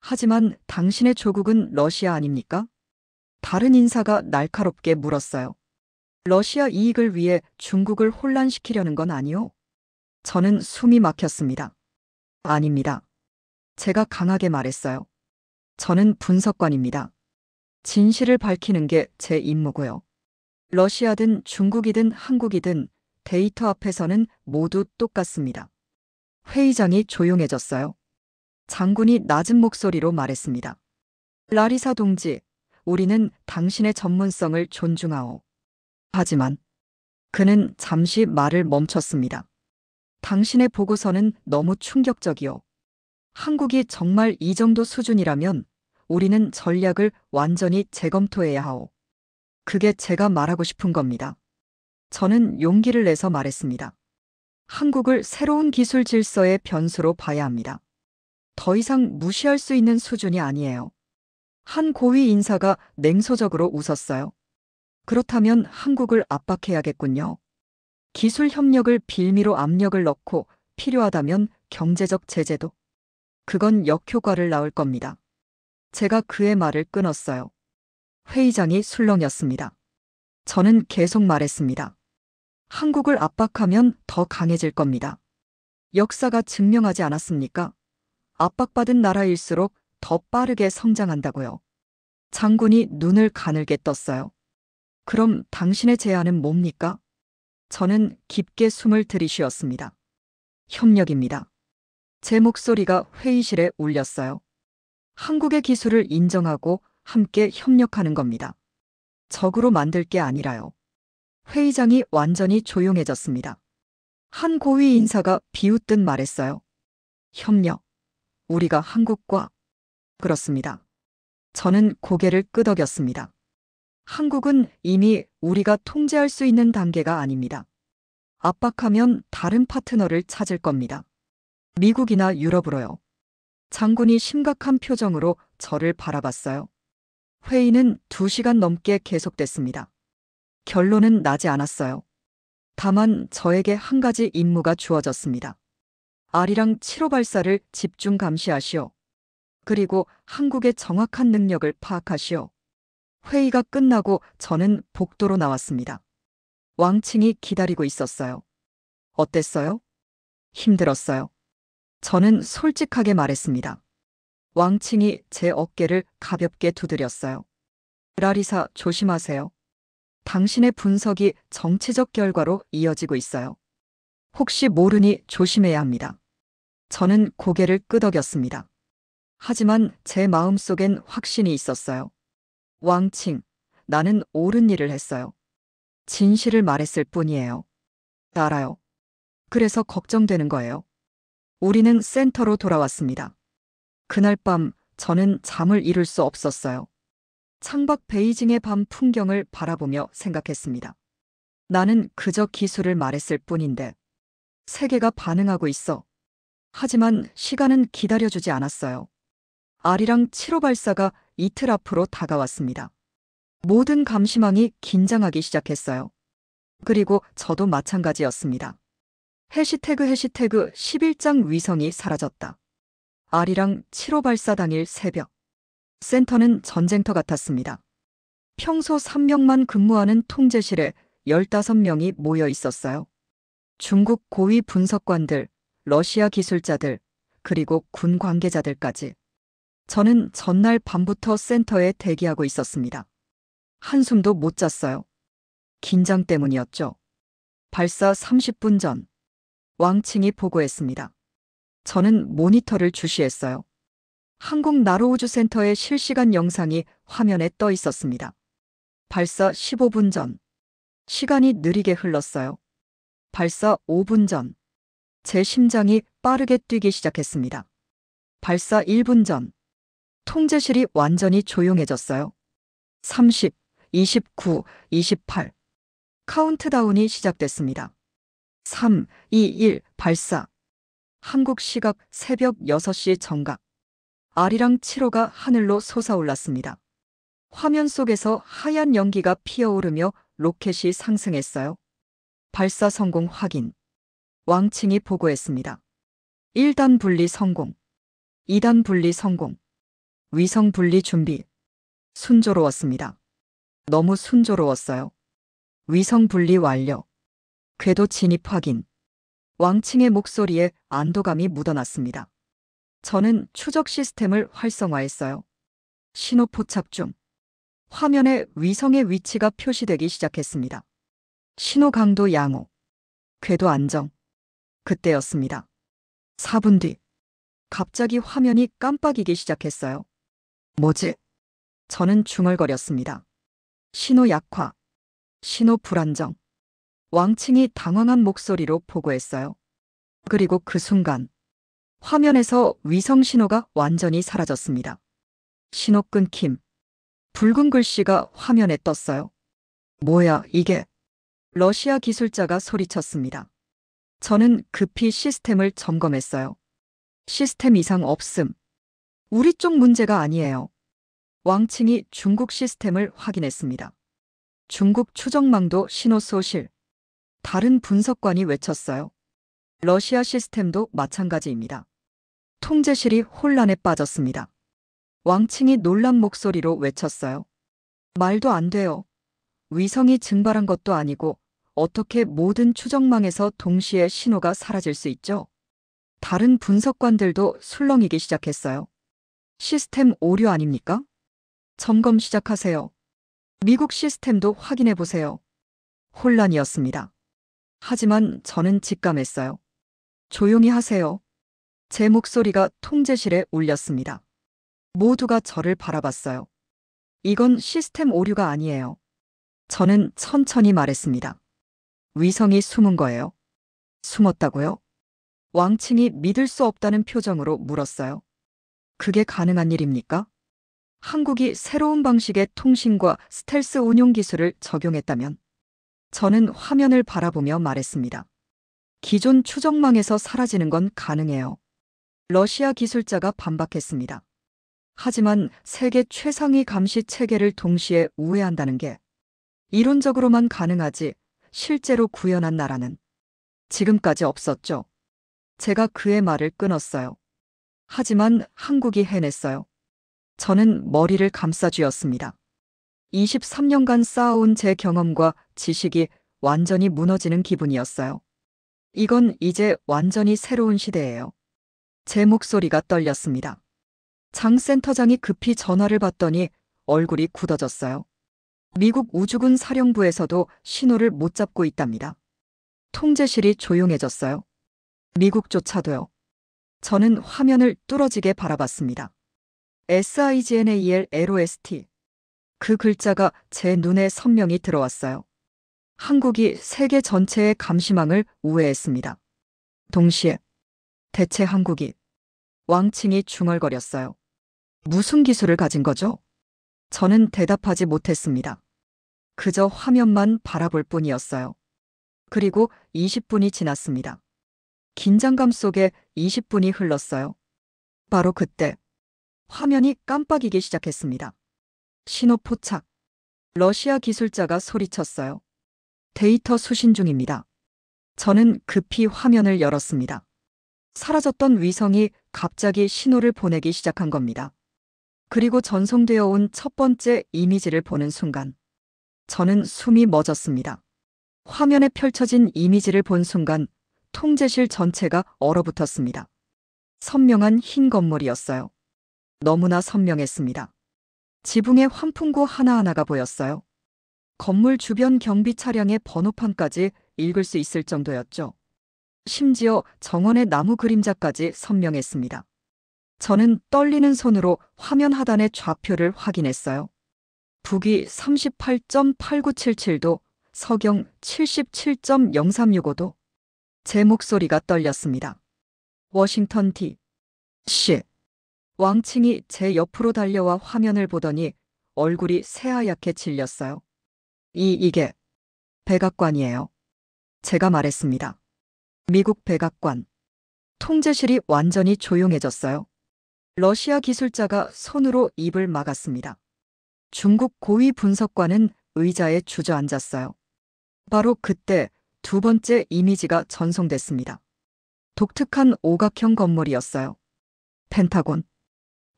하지만 당신의 조국은 러시아 아닙니까? 다른 인사가 날카롭게 물었어요. 러시아 이익을 위해 중국을 혼란시키려는 건 아니요? 저는 숨이 막혔습니다. 아닙니다. 제가 강하게 말했어요. 저는 분석관입니다. 진실을 밝히는 게 제 임무고요. 러시아든 중국이든 한국이든 데이터 앞에서는 모두 똑같습니다. 회의장이 조용해졌어요. 장군이 낮은 목소리로 말했습니다. 라리사 동지, 우리는 당신의 전문성을 존중하오. 하지만 그는 잠시 말을 멈췄습니다. 당신의 보고서는 너무 충격적이오. 한국이 정말 이 정도 수준이라면 우리는 전략을 완전히 재검토해야 하오. 그게 제가 말하고 싶은 겁니다. 저는 용기를 내서 말했습니다. 한국을 새로운 기술 질서의 변수로 봐야 합니다. 더 이상 무시할 수 있는 수준이 아니에요. 한 고위 인사가 냉소적으로 웃었어요. 그렇다면 한국을 압박해야겠군요. 기술 협력을 빌미로 압력을 넣고 필요하다면 경제적 제재도. 그건 역효과를 낳을 겁니다. 제가 그의 말을 끊었어요. 회의장이 술렁였습니다. 저는 계속 말했습니다. 한국을 압박하면 더 강해질 겁니다. 역사가 증명하지 않았습니까? 압박받은 나라일수록 더 빠르게 성장한다고요. 장군이 눈을 가늘게 떴어요. 그럼 당신의 제안은 뭡니까? 저는 깊게 숨을 들이쉬었습니다. 협력입니다. 제 목소리가 회의실에 울렸어요. 한국의 기술을 인정하고 함께 협력하는 겁니다. 적으로 만들 게 아니라요. 회의장이 완전히 조용해졌습니다. 한 고위 인사가 비웃듯 말했어요. 협력. 우리가 한국과. 그렇습니다. 저는 고개를 끄덕였습니다. 한국은 이미 우리가 통제할 수 있는 단계가 아닙니다. 압박하면 다른 파트너를 찾을 겁니다. 미국이나 유럽으로요. 장군이 심각한 표정으로 저를 바라봤어요. 회의는 2시간 넘게 계속됐습니다. 결론은 나지 않았어요. 다만 저에게 한 가지 임무가 주어졌습니다. 아리랑 7호 발사를 집중 감시하시오. 그리고 한국의 정확한 능력을 파악하시오. 회의가 끝나고 저는 복도로 나왔습니다. 왕칭이 기다리고 있었어요. 어땠어요? 힘들었어요. 저는 솔직하게 말했습니다. 왕칭이 제 어깨를 가볍게 두드렸어요. 라리사, 조심하세요. 당신의 분석이 정치적 결과로 이어지고 있어요. 혹시 모르니 조심해야 합니다. 저는 고개를 끄덕였습니다. 하지만 제 마음속엔 확신이 있었어요. 왕칭, 나는 옳은 일을 했어요. 진실을 말했을 뿐이에요. 알아요. 그래서 걱정되는 거예요. 우리는 센터로 돌아왔습니다. 그날 밤 저는 잠을 이룰 수 없었어요. 창밖 베이징의 밤 풍경을 바라보며 생각했습니다. 나는 그저 기술을 말했을 뿐인데 세계가 반응하고 있어. 하지만 시간은 기다려주지 않았어요. 아리랑 7호 발사가 이틀 앞으로 다가왔습니다. 모든 감시망이 긴장하기 시작했어요. 그리고 저도 마찬가지였습니다. 해시태그 11장 위성이 사라졌다. 아리랑 7호 발사 당일 새벽. 센터는 전쟁터 같았습니다. 평소 3명만 근무하는 통제실에 15명이 모여 있었어요. 중국 고위 분석관들, 러시아 기술자들, 그리고 군 관계자들까지. 저는 전날 밤부터 센터에 대기하고 있었습니다. 한숨도 못 잤어요. 긴장 때문이었죠. 발사 30분 전. 왕칭이 보고했습니다. 저는 모니터를 주시했어요. 한국 나로우주센터의 실시간 영상이 화면에 떠 있었습니다. 발사 15분 전. 시간이 느리게 흘렀어요. 발사 5분 전. 제 심장이 빠르게 뛰기 시작했습니다. 발사 1분 전. 통제실이 완전히 조용해졌어요. 30, 29, 28. 카운트다운이 시작됐습니다. 3, 2, 1, 발사. 한국 시각 새벽 6시 정각. 아리랑 7호가 하늘로 솟아올랐습니다. 화면 속에서 하얀 연기가 피어오르며 로켓이 상승했어요. 발사 성공 확인. 왕칭이 보고했습니다. 1단 분리 성공. 2단 분리 성공. 위성 분리 준비. 순조로웠습니다. 너무 순조로웠어요. 위성 분리 완료. 궤도 진입 확인. 왕칭의 목소리에 안도감이 묻어났습니다. 저는 추적 시스템을 활성화했어요. 신호 포착 중. 화면에 위성의 위치가 표시되기 시작했습니다. 신호 강도 양호. 궤도 안정. 그때였습니다. 4분 뒤. 갑자기 화면이 깜빡이기 시작했어요. 뭐지? 저는 중얼거렸습니다. 신호 약화. 신호 불안정. 왕칭이 당황한 목소리로 보고했어요. 그리고 그 순간 화면에서 위성 신호가 완전히 사라졌습니다. 신호 끊김. 붉은 글씨가 화면에 떴어요. 뭐야, 이게? 러시아 기술자가 소리쳤습니다. 저는 급히 시스템을 점검했어요. 시스템 이상 없음. 우리 쪽 문제가 아니에요. 왕칭이 중국 시스템을 확인했습니다. 중국 추정망도 신호 소실. 다른 분석관이 외쳤어요. 러시아 시스템도 마찬가지입니다. 통제실이 혼란에 빠졌습니다. 왕칭이 놀란 목소리로 외쳤어요. 말도 안 돼요. 위성이 증발한 것도 아니고 어떻게 모든 추정망에서 동시에 신호가 사라질 수 있죠? 다른 분석관들도 술렁이기 시작했어요. 시스템 오류 아닙니까? 점검 시작하세요. 미국 시스템도 확인해 보세요. 혼란이었습니다. 하지만 저는 직감했어요. 조용히 하세요. 제 목소리가 통제실에 울렸습니다. 모두가 저를 바라봤어요. 이건 시스템 오류가 아니에요. 저는 천천히 말했습니다. 위성이 숨은 거예요. 숨었다고요? 왕칭이 믿을 수 없다는 표정으로 물었어요. 그게 가능한 일입니까? 한국이 새로운 방식의 통신과 스텔스 운용 기술을 적용했다면? 저는 화면을 바라보며 말했습니다. 기존 추정망에서 사라지는 건 가능해요. 러시아 기술자가 반박했습니다. 하지만 세계 최상위 감시 체계를 동시에 우회한다는 게 이론적으로만 가능하지 실제로 구현한 나라는 지금까지 없었죠. 제가 그의 말을 끊었어요. 하지만 한국이 해냈어요. 저는 머리를 감싸쥐었습니다. 23년간 쌓아온 제 경험과 지식이 완전히 무너지는 기분이었어요. 이건 이제 완전히 새로운 시대예요. 제 목소리가 떨렸습니다. 장 센터장이 급히 전화를 받더니 얼굴이 굳어졌어요. 미국 우주군 사령부에서도 신호를 못 잡고 있답니다. 통제실이 조용해졌어요. 미국조차도요. 저는 화면을 뚫어지게 바라봤습니다. SIGNAL LOST. 그 글자가 제 눈에 선명히 들어왔어요. 한국이 세계 전체의 감시망을 우회했습니다. 동시에 대체 한국이 왕칭이 중얼거렸어요. 무슨 기술을 가진 거죠? 저는 대답하지 못했습니다. 그저 화면만 바라볼 뿐이었어요. 그리고 20분이 지났습니다. 긴장감 속에 20분이 흘렀어요. 바로 그때 화면이 깜빡이기 시작했습니다. 신호 포착. 러시아 기술자가 소리쳤어요. 데이터 수신 중입니다. 저는 급히 화면을 열었습니다. 사라졌던 위성이 갑자기 신호를 보내기 시작한 겁니다. 그리고 전송되어 온 첫 번째 이미지를 보는 순간 저는 숨이 멎었습니다. 화면에 펼쳐진 이미지를 본 순간 통제실 전체가 얼어붙었습니다. 선명한 흰 건물이었어요. 너무나 선명했습니다. 지붕에 환풍구 하나하나가 보였어요. 건물 주변 경비 차량의 번호판까지 읽을 수 있을 정도였죠. 심지어 정원의 나무 그림자까지 선명했습니다. 저는 떨리는 손으로 화면 하단의 좌표를 확인했어요. 북위 38.8977도, 서경 77.0365도. 제 목소리가 떨렸습니다. 워싱턴 D.C. 왕칭이 제 옆으로 달려와 화면을 보더니 얼굴이 새하얗게 질렸어요. 이게 백악관이에요. 제가 말했습니다. 미국 백악관. 통제실이 완전히 조용해졌어요. 러시아 기술자가 손으로 입을 막았습니다. 중국 고위 분석관은 의자에 주저앉았어요. 바로 그때 두 번째 이미지가 전송됐습니다. 독특한 오각형 건물이었어요. 펜타곤.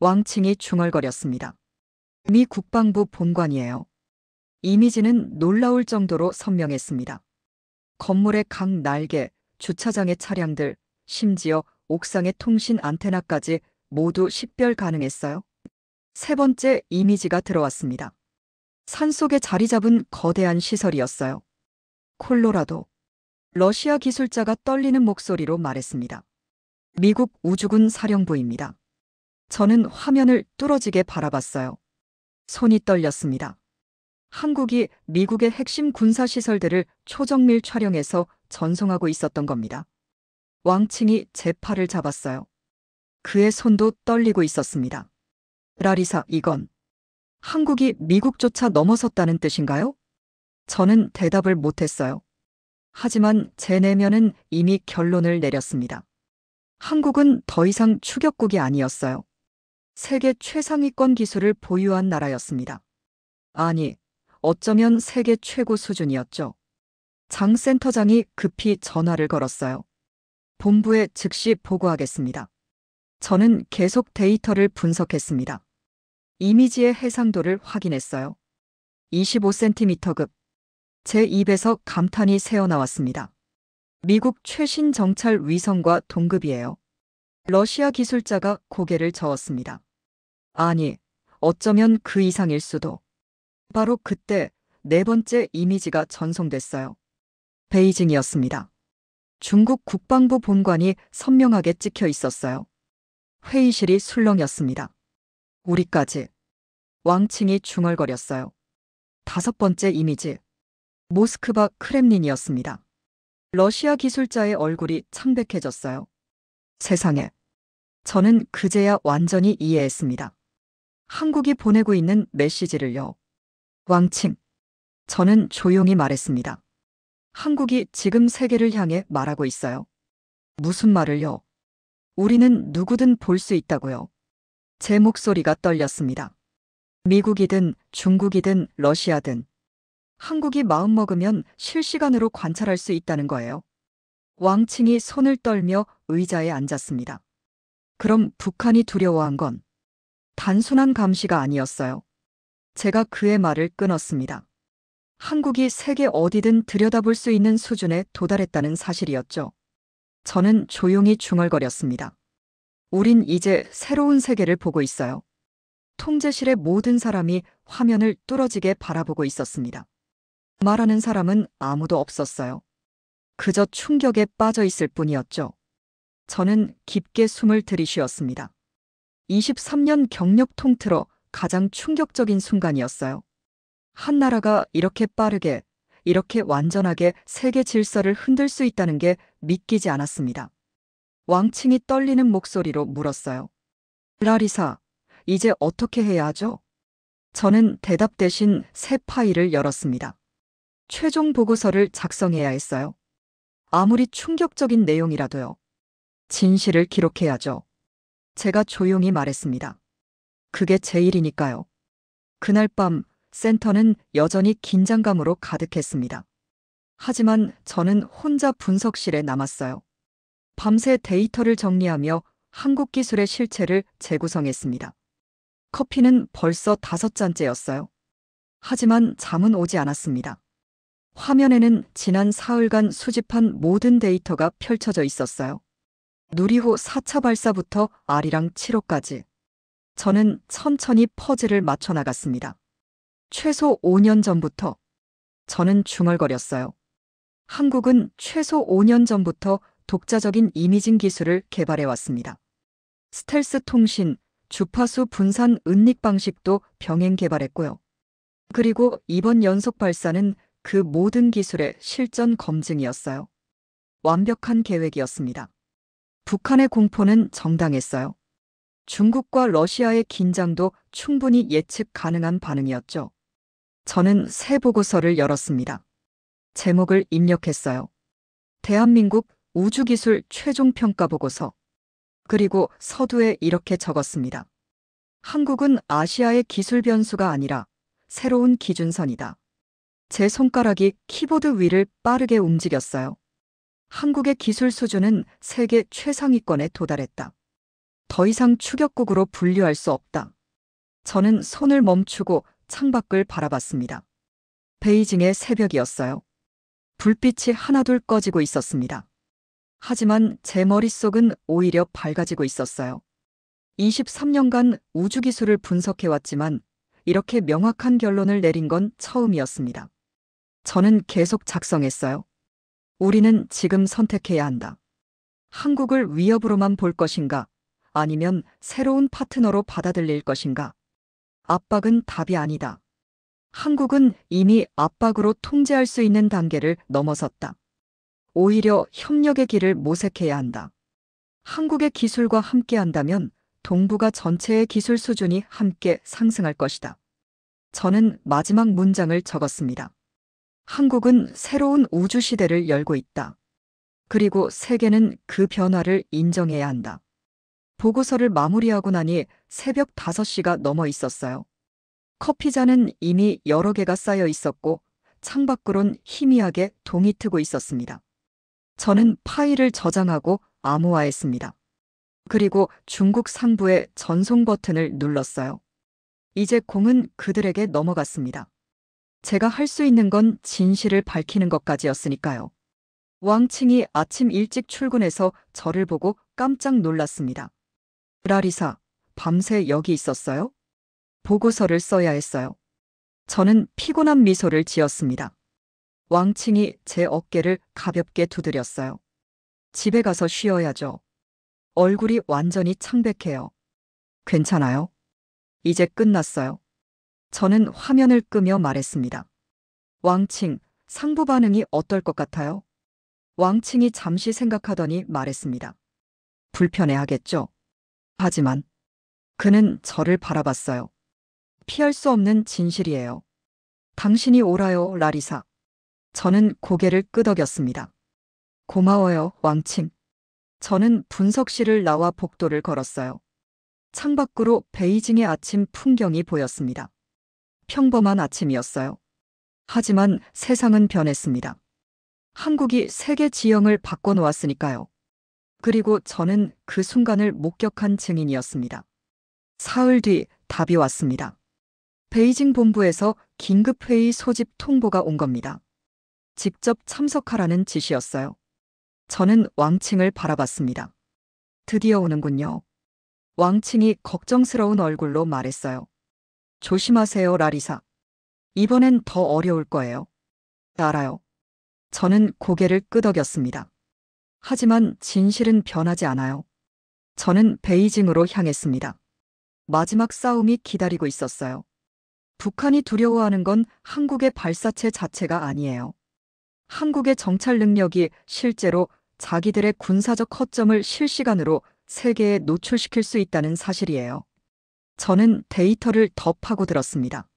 왕칭이 중얼거렸습니다. 미 국방부 본관이에요. 이미지는 놀라울 정도로 선명했습니다. 건물의 각 날개, 주차장의 차량들, 심지어 옥상의 통신 안테나까지 모두 식별 가능했어요. 세 번째 이미지가 들어왔습니다. 산속에 자리 잡은 거대한 시설이었어요. 콜로라도. 러시아 기술자가 떨리는 목소리로 말했습니다. 미국 우주군 사령부입니다. 저는 화면을 뚫어지게 바라봤어요. 손이 떨렸습니다. 한국이 미국의 핵심 군사시설들을 초정밀 촬영해서 전송하고 있었던 겁니다. 왕칭이 제 팔을 잡았어요. 그의 손도 떨리고 있었습니다. 라리사, 이건 한국이 미국조차 넘어섰다는 뜻인가요? 저는 대답을 못했어요. 하지만 제 내면은 이미 결론을 내렸습니다. 한국은 더 이상 추격국이 아니었어요. 세계 최상위권 기술을 보유한 나라였습니다. 아니, 어쩌면 세계 최고 수준이었죠. 장 센터장이 급히 전화를 걸었어요. 본부에 즉시 보고하겠습니다. 저는 계속 데이터를 분석했습니다. 이미지의 해상도를 확인했어요. 25cm급. 제 입에서 감탄이 새어나왔습니다. 미국 최신 정찰 위성과 동급이에요. 러시아 기술자가 고개를 저었습니다. 아니, 어쩌면 그 이상일 수도. 바로 그때 네 번째 이미지가 전송됐어요. 베이징이었습니다. 중국 국방부 본관이 선명하게 찍혀 있었어요. 회의실이 술렁였습니다. 우리까지. 왕칭이 중얼거렸어요. 다섯 번째 이미지. 모스크바 크렘린이었습니다. 러시아 기술자의 얼굴이 창백해졌어요. 세상에. 저는 그제야 완전히 이해했습니다. 한국이 보내고 있는 메시지를요. 왕칭. 저는 조용히 말했습니다. 한국이 지금 세계를 향해 말하고 있어요. 무슨 말을요? 우리는 누구든 볼 수 있다고요. 제 목소리가 떨렸습니다. 미국이든 중국이든 러시아든 한국이 마음먹으면 실시간으로 관찰할 수 있다는 거예요. 왕칭이 손을 떨며 의자에 앉았습니다. 그럼 북한이 두려워한 건 단순한 감시가 아니었어요. 제가 그의 말을 끊었습니다. 한국이 세계 어디든 들여다볼 수 있는 수준에 도달했다는 사실이었죠. 저는 조용히 중얼거렸습니다. 우린 이제 새로운 세계를 보고 있어요. 통제실의 모든 사람이 화면을 뚫어지게 바라보고 있었습니다. 말하는 사람은 아무도 없었어요. 그저 충격에 빠져 있을 뿐이었죠. 저는 깊게 숨을 들이쉬었습니다. 23년 경력 통틀어 가장 충격적인 순간이었어요. 한 나라가 이렇게 빠르게, 이렇게 완전하게 세계 질서를 흔들 수 있다는 게 믿기지 않았습니다. 왕칭이 떨리는 목소리로 물었어요. 라리사, 이제 어떻게 해야 하죠? 저는 대답 대신 새 파일을 열었습니다. 최종 보고서를 작성해야 했어요. 아무리 충격적인 내용이라도요. 진실을 기록해야죠. 제가 조용히 말했습니다. 그게 제 일이니까요. 그날 밤 센터는 여전히 긴장감으로 가득했습니다. 하지만 저는 혼자 분석실에 남았어요. 밤새 데이터를 정리하며 한국 기술의 실체를 재구성했습니다. 커피는 벌써 5잔째였어요. 하지만 잠은 오지 않았습니다. 화면에는 지난 사흘간 수집한 모든 데이터가 펼쳐져 있었어요. 누리호 4차 발사부터 아리랑 7호까지. 저는 천천히 퍼즐을 맞춰 나갔습니다. 최소 5년 전부터. 저는 중얼거렸어요. 한국은 최소 5년 전부터 독자적인 이미징 기술을 개발해왔습니다. 스텔스 통신, 주파수 분산 은닉 방식도 병행 개발했고요. 그리고 이번 연속 발사는 그 모든 기술의 실전 검증이었어요. 완벽한 계획이었습니다. 북한의 공포는 정당했어요. 중국과 러시아의 긴장도 충분히 예측 가능한 반응이었죠. 저는 새 보고서를 열었습니다. 제목을 입력했어요. 대한민국 우주기술 최종평가 보고서. 그리고 서두에 이렇게 적었습니다. 한국은 아시아의 기술 변수가 아니라 새로운 기준선이다. 제 손가락이 키보드 위를 빠르게 움직였어요. 한국의 기술 수준은 세계 최상위권에 도달했다. 더 이상 추격국으로 분류할 수 없다. 저는 손을 멈추고 창밖을 바라봤습니다. 베이징의 새벽이었어요. 불빛이 하나둘 꺼지고 있었습니다. 하지만 제 머릿속은 오히려 밝아지고 있었어요. 23년간 우주기술을 분석해왔지만 이렇게 명확한 결론을 내린 건 처음이었습니다. 저는 계속 작성했어요. 우리는 지금 선택해야 한다. 한국을 위협으로만 볼 것인가, 아니면 새로운 파트너로 받아들일 것인가. 압박은 답이 아니다. 한국은 이미 압박으로 통제할 수 있는 단계를 넘어섰다. 오히려 협력의 길을 모색해야 한다. 한국의 기술과 함께한다면 동북아 전체의 기술 수준이 함께 상승할 것이다. 저는 마지막 문장을 적었습니다. 한국은 새로운 우주 시대를 열고 있다. 그리고 세계는 그 변화를 인정해야 한다. 보고서를 마무리하고 나니 새벽 5시가 넘어 있었어요. 커피잔은 이미 여러 개가 쌓여 있었고 창밖으론 희미하게 동이 트고 있었습니다. 저는 파일을 저장하고 암호화했습니다. 그리고 중국 상부의 전송 버튼을 눌렀어요. 이제 공은 그들에게 넘어갔습니다. 제가 할 수 있는 건 진실을 밝히는 것까지였으니까요. 왕칭이 아침 일찍 출근해서 저를 보고 깜짝 놀랐습니다. 라리사, 밤새 여기 있었어요? 보고서를 써야 했어요. 저는 피곤한 미소를 지었습니다. 왕칭이 제 어깨를 가볍게 두드렸어요. 집에 가서 쉬어야죠. 얼굴이 완전히 창백해요. 괜찮아요? 이제 끝났어요. 저는 화면을 끄며 말했습니다. 왕칭, 상부 반응이 어떨 것 같아요? 왕칭이 잠시 생각하더니 말했습니다. 불편해하겠죠? 하지만 그는 저를 바라봤어요. 피할 수 없는 진실이에요. 당신이 옳아요, 라리사. 저는 고개를 끄덕였습니다. 고마워요, 왕칭. 저는 분석실을 나와 복도를 걸었어요. 창밖으로 베이징의 아침 풍경이 보였습니다. 평범한 아침이었어요. 하지만 세상은 변했습니다. 한국이 세계 지형을 바꿔놓았으니까요. 그리고 저는 그 순간을 목격한 증인이었습니다. 사흘 뒤 답이 왔습니다. 베이징 본부에서 긴급회의 소집 통보가 온 겁니다. 직접 참석하라는 지시였어요. 저는 왕칭을 바라봤습니다. 드디어 오는군요. 왕칭이 걱정스러운 얼굴로 말했어요. 조심하세요, 라리사. 이번엔 더 어려울 거예요. 알아요. 저는 고개를 끄덕였습니다. 하지만 진실은 변하지 않아요. 저는 베이징으로 향했습니다. 마지막 싸움이 기다리고 있었어요. 북한이 두려워하는 건 한국의 발사체 자체가 아니에요. 한국의 정찰 능력이 실제로 자기들의 군사적 허점을 실시간으로 세계에 노출시킬 수 있다는 사실이에요. 저는 데이터를 더 파고들었습니다.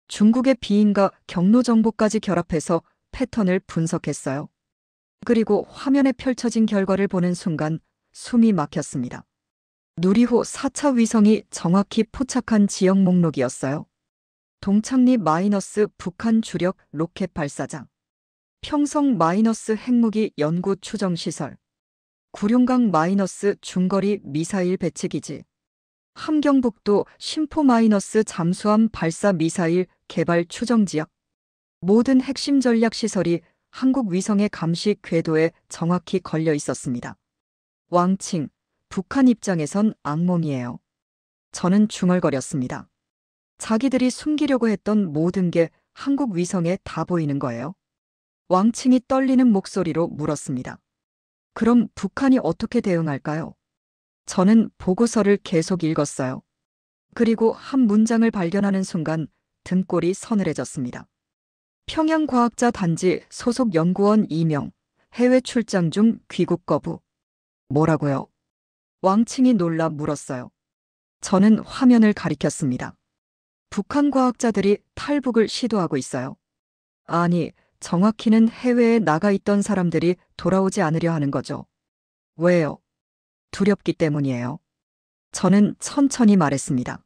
중국의 비인과 경로 정보까지 결합해서 패턴을 분석했어요. 그리고 화면에 펼쳐진 결과를 보는 순간 숨이 막혔습니다. 누리호 4차 위성이 정확히 포착한 지역 목록이었어요. 동창리 마이너스 북한 주력 로켓 발사장, 평성 마이너스 핵무기 연구 추정 시설, 구룡강 마이너스 중거리 미사일 배치기지, 함경북도 심포 마이너스 잠수함 발사 미사일 개발 추정 지역, 모든 핵심 전략 시설이 한국 위성의 감시 궤도에 정확히 걸려 있었습니다. 왕칭, 북한 입장에선 악몽이에요. 저는 중얼거렸습니다. 자기들이 숨기려고 했던 모든 게 한국 위성에 다 보이는 거예요. 왕칭이 떨리는 목소리로 물었습니다. 그럼 북한이 어떻게 대응할까요? 저는 보고서를 계속 읽었어요. 그리고 한 문장을 발견하는 순간 등골이 서늘해졌습니다. 평양과학자 단지 소속 연구원 2명, 해외 출장 중 귀국 거부. 뭐라고요? 왕칭이 놀라 물었어요. 저는 화면을 가리켰습니다. 북한 과학자들이 탈북을 시도하고 있어요. 아니, 정확히는 해외에 나가 있던 사람들이 돌아오지 않으려 하는 거죠. 왜요? 두렵기 때문이에요. 저는 천천히 말했습니다.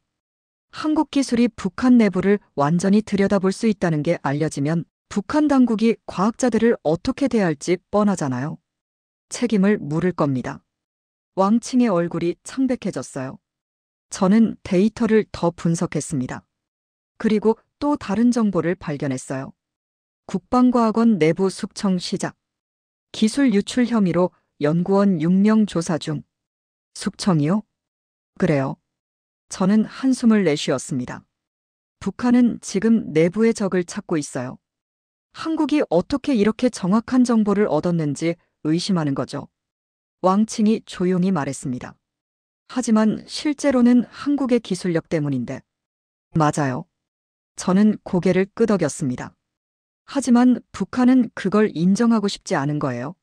한국 기술이 북한 내부를 완전히 들여다볼 수 있다는 게 알려지면 북한 당국이 과학자들을 어떻게 대할지 뻔하잖아요. 책임을 물을 겁니다. 왕칭의 얼굴이 창백해졌어요. 저는 데이터를 더 분석했습니다. 그리고 또 다른 정보를 발견했어요. 국방과학원 내부 숙청 시작. 기술 유출 혐의로 연구원 6명 조사 중. 숙청이요? 그래요. 저는 한숨을 내쉬었습니다. 북한은 지금 내부의 적을 찾고 있어요. 한국이 어떻게 이렇게 정확한 정보를 얻었는지 의심하는 거죠. 왕칭이 조용히 말했습니다. 하지만 실제로는 한국의 기술력 때문인데. 맞아요. 저는 고개를 끄덕였습니다. 하지만 북한은 그걸 인정하고 싶지 않은 거예요.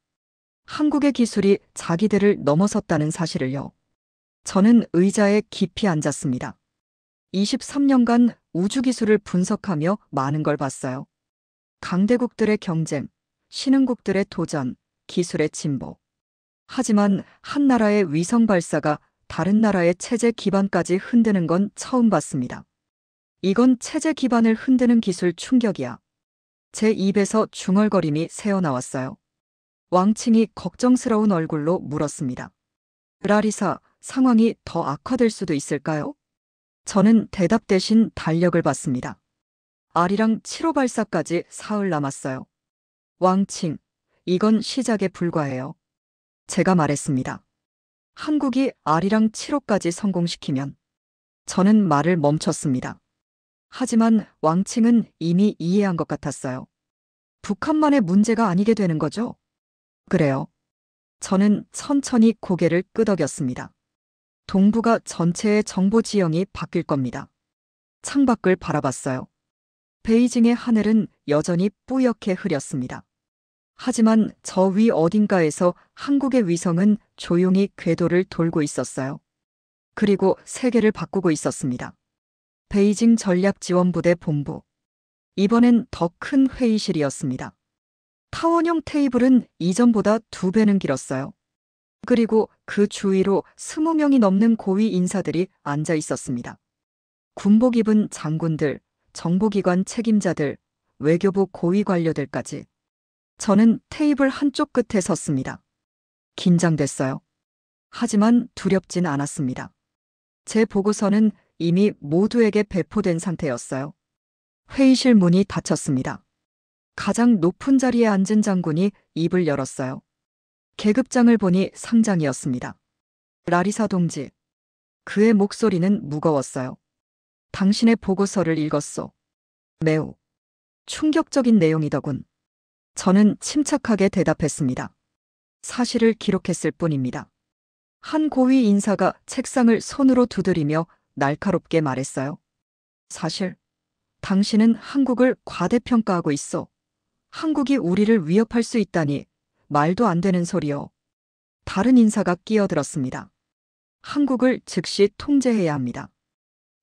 한국의 기술이 자기들을 넘어섰다는 사실을요. 저는 의자에 깊이 앉았습니다. 23년간 우주기술을 분석하며 많은 걸 봤어요. 강대국들의 경쟁, 신흥국들의 도전, 기술의 진보. 하지만 한 나라의 위성 발사가 다른 나라의 체제 기반까지 흔드는 건 처음 봤습니다. 이건 체제 기반을 흔드는 기술 충격이야. 제 입에서 중얼거림이 새어나왔어요. 왕칭이 걱정스러운 얼굴로 물었습니다. 라리사, 상황이 더 악화될 수도 있을까요? 저는 대답 대신 달력을 봤습니다. 아리랑 7호 발사까지 사흘 남았어요. 왕칭, 이건 시작에 불과해요. 제가 말했습니다. 한국이 아리랑 7호까지 성공시키면. 저는 말을 멈췄습니다. 하지만 왕칭은 이미 이해한 것 같았어요. 북한만의 문제가 아니게 되는 거죠? 그래요. 저는 천천히 고개를 끄덕였습니다. 동북아 전체의 정보 지형이 바뀔 겁니다. 창밖을 바라봤어요. 베이징의 하늘은 여전히 뿌옇게 흐렸습니다. 하지만 저 위 어딘가에서 한국의 위성은 조용히 궤도를 돌고 있었어요. 그리고 세계를 바꾸고 있었습니다. 베이징 전략지원부대 본부. 이번엔 더 큰 회의실이었습니다. 타원형 테이블은 이전보다 2배는 길었어요. 그리고 그 주위로 20명이 넘는 고위 인사들이 앉아 있었습니다. 군복 입은 장군들, 정보기관 책임자들, 외교부 고위 관료들까지. 저는 테이블 한쪽 끝에 섰습니다. 긴장됐어요. 하지만 두렵진 않았습니다. 제 보고서는 이미 모두에게 배포된 상태였어요. 회의실 문이 닫혔습니다. 가장 높은 자리에 앉은 장군이 입을 열었어요. 계급장을 보니 상장이었습니다. 라리사 동지. 그의 목소리는 무거웠어요. 당신의 보고서를 읽었소. 매우 충격적인 내용이더군. 저는 침착하게 대답했습니다. 사실을 기록했을 뿐입니다. 한 고위 인사가 책상을 손으로 두드리며 날카롭게 말했어요. 사실, 당신은 한국을 과대평가하고 있어. 한국이 우리를 위협할 수 있다니 말도 안 되는 소리요. 다른 인사가 끼어들었습니다. 한국을 즉시 통제해야 합니다.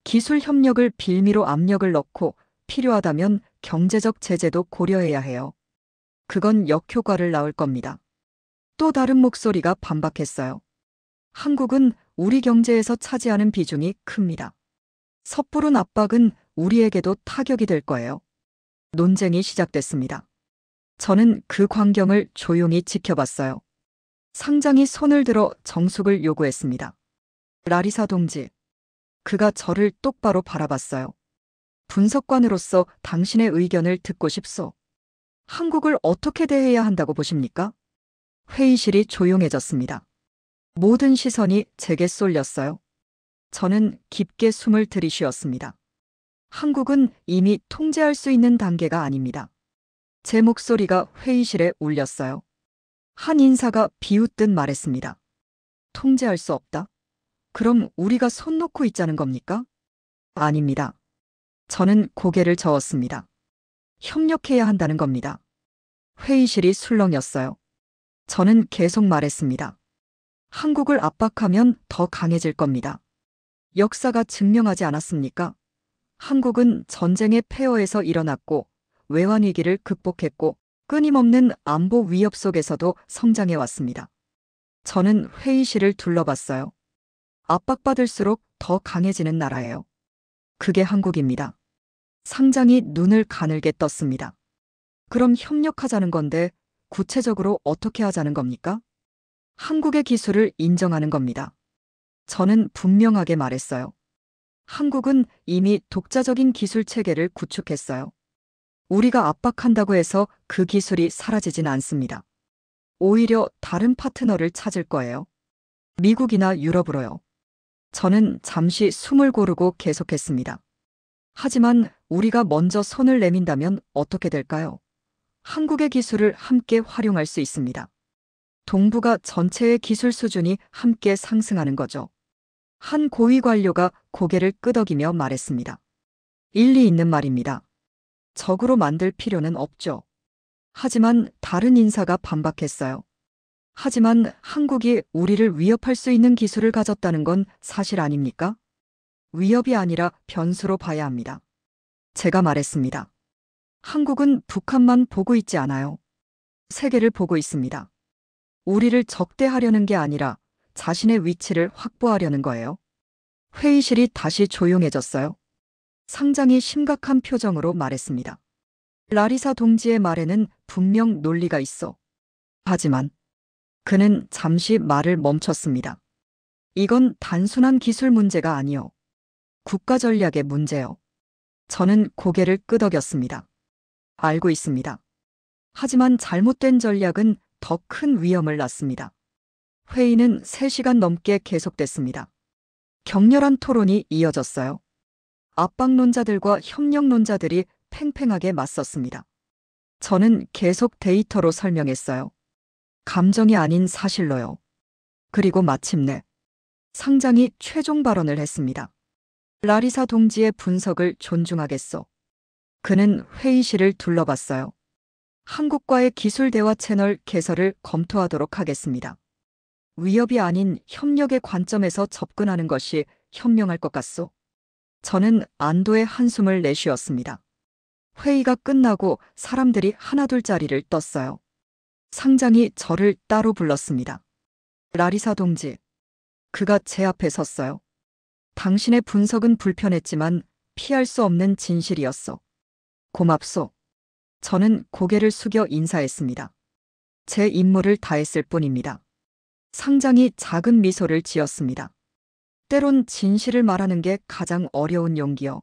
기술 협력을 빌미로 압력을 넣고 필요하다면 경제적 제재도 고려해야 해요. 그건 역효과를 낳을 겁니다. 또 다른 목소리가 반박했어요. 한국은 우리 경제에서 차지하는 비중이 큽니다. 섣부른 압박은 우리에게도 타격이 될 거예요. 논쟁이 시작됐습니다. 저는 그 광경을 조용히 지켜봤어요. 상장이 손을 들어 정숙을 요구했습니다. 라리사 동지. 그가 저를 똑바로 바라봤어요. 분석관으로서 당신의 의견을 듣고 싶소. 한국을 어떻게 대해야 한다고 보십니까? 회의실이 조용해졌습니다. 모든 시선이 제게 쏠렸어요. 저는 깊게 숨을 들이쉬었습니다. 한국은 이미 통제할 수 있는 단계가 아닙니다. 제 목소리가 회의실에 울렸어요. 한 인사가 비웃듯 말했습니다. 통제할 수 없다? 그럼 우리가 손 놓고 있자는 겁니까? 아닙니다. 저는 고개를 저었습니다. 협력해야 한다는 겁니다. 회의실이 술렁였어요. 저는 계속 말했습니다. 한국을 압박하면 더 강해질 겁니다. 역사가 증명하지 않았습니까? 한국은 전쟁의 폐허에서 일어났고 외환 위기를 극복했고 끊임없는 안보 위협 속에서도 성장해 왔습니다. 저는 회의실을 둘러봤어요. 압박받을수록 더 강해지는 나라예요. 그게 한국입니다. 상장이 눈을 가늘게 떴습니다. 그럼 협력하자는 건데 구체적으로 어떻게 하자는 겁니까? 한국의 기술을 인정하는 겁니다. 저는 분명하게 말했어요. 한국은 이미 독자적인 기술 체계를 구축했어요. 우리가 압박한다고 해서 그 기술이 사라지진 않습니다. 오히려 다른 파트너를 찾을 거예요. 미국이나 유럽으로요. 저는 잠시 숨을 고르고 계속했습니다. 하지만 우리가 먼저 손을 내민다면 어떻게 될까요? 한국의 기술을 함께 활용할 수 있습니다. 동북아 전체의 기술 수준이 함께 상승하는 거죠. 한 고위 관료가 고개를 끄덕이며 말했습니다. 일리 있는 말입니다. 적으로 만들 필요는 없죠. 하지만 다른 인사가 반박했어요. 하지만 한국이 우리를 위협할 수 있는 기술을 가졌다는 건 사실 아닙니까? 위협이 아니라 변수로 봐야 합니다. 제가 말했습니다. 한국은 북한만 보고 있지 않아요. 세계를 보고 있습니다. 우리를 적대하려는 게 아니라 자신의 위치를 확보하려는 거예요. 회의실이 다시 조용해졌어요. 상장이 심각한 표정으로 말했습니다. 라리사 동지의 말에는 분명 논리가 있어. 하지만 그는 잠시 말을 멈췄습니다. 이건 단순한 기술 문제가 아니요. 국가 전략의 문제요. 저는 고개를 끄덕였습니다. 알고 있습니다. 하지만 잘못된 전략은 더 큰 위험을 낳습니다. 회의는 3시간 넘게 계속됐습니다. 격렬한 토론이 이어졌어요. 압박론자들과 협력론자들이 팽팽하게 맞섰습니다. 저는 계속 데이터로 설명했어요. 감정이 아닌 사실로요. 그리고 마침내 상장이 최종 발언을 했습니다. 라리사 동지의 분석을 존중하겠소. 그는 회의실을 둘러봤어요. 한국과의 기술 대화 채널 개설을 검토하도록 하겠습니다. 위협이 아닌 협력의 관점에서 접근하는 것이 현명할 것 같소. 저는 안도의 한숨을 내쉬었습니다. 회의가 끝나고 사람들이 하나둘 자리를 떴어요. 상장이 저를 따로 불렀습니다. 라리사 동지. 그가 제 앞에 섰어요. 당신의 분석은 불편했지만 피할 수 없는 진실이었어. 고맙소. 저는 고개를 숙여 인사했습니다. 제 임무를 다했을 뿐입니다. 상장이 작은 미소를 지었습니다. 때론 진실을 말하는 게 가장 어려운 용기요.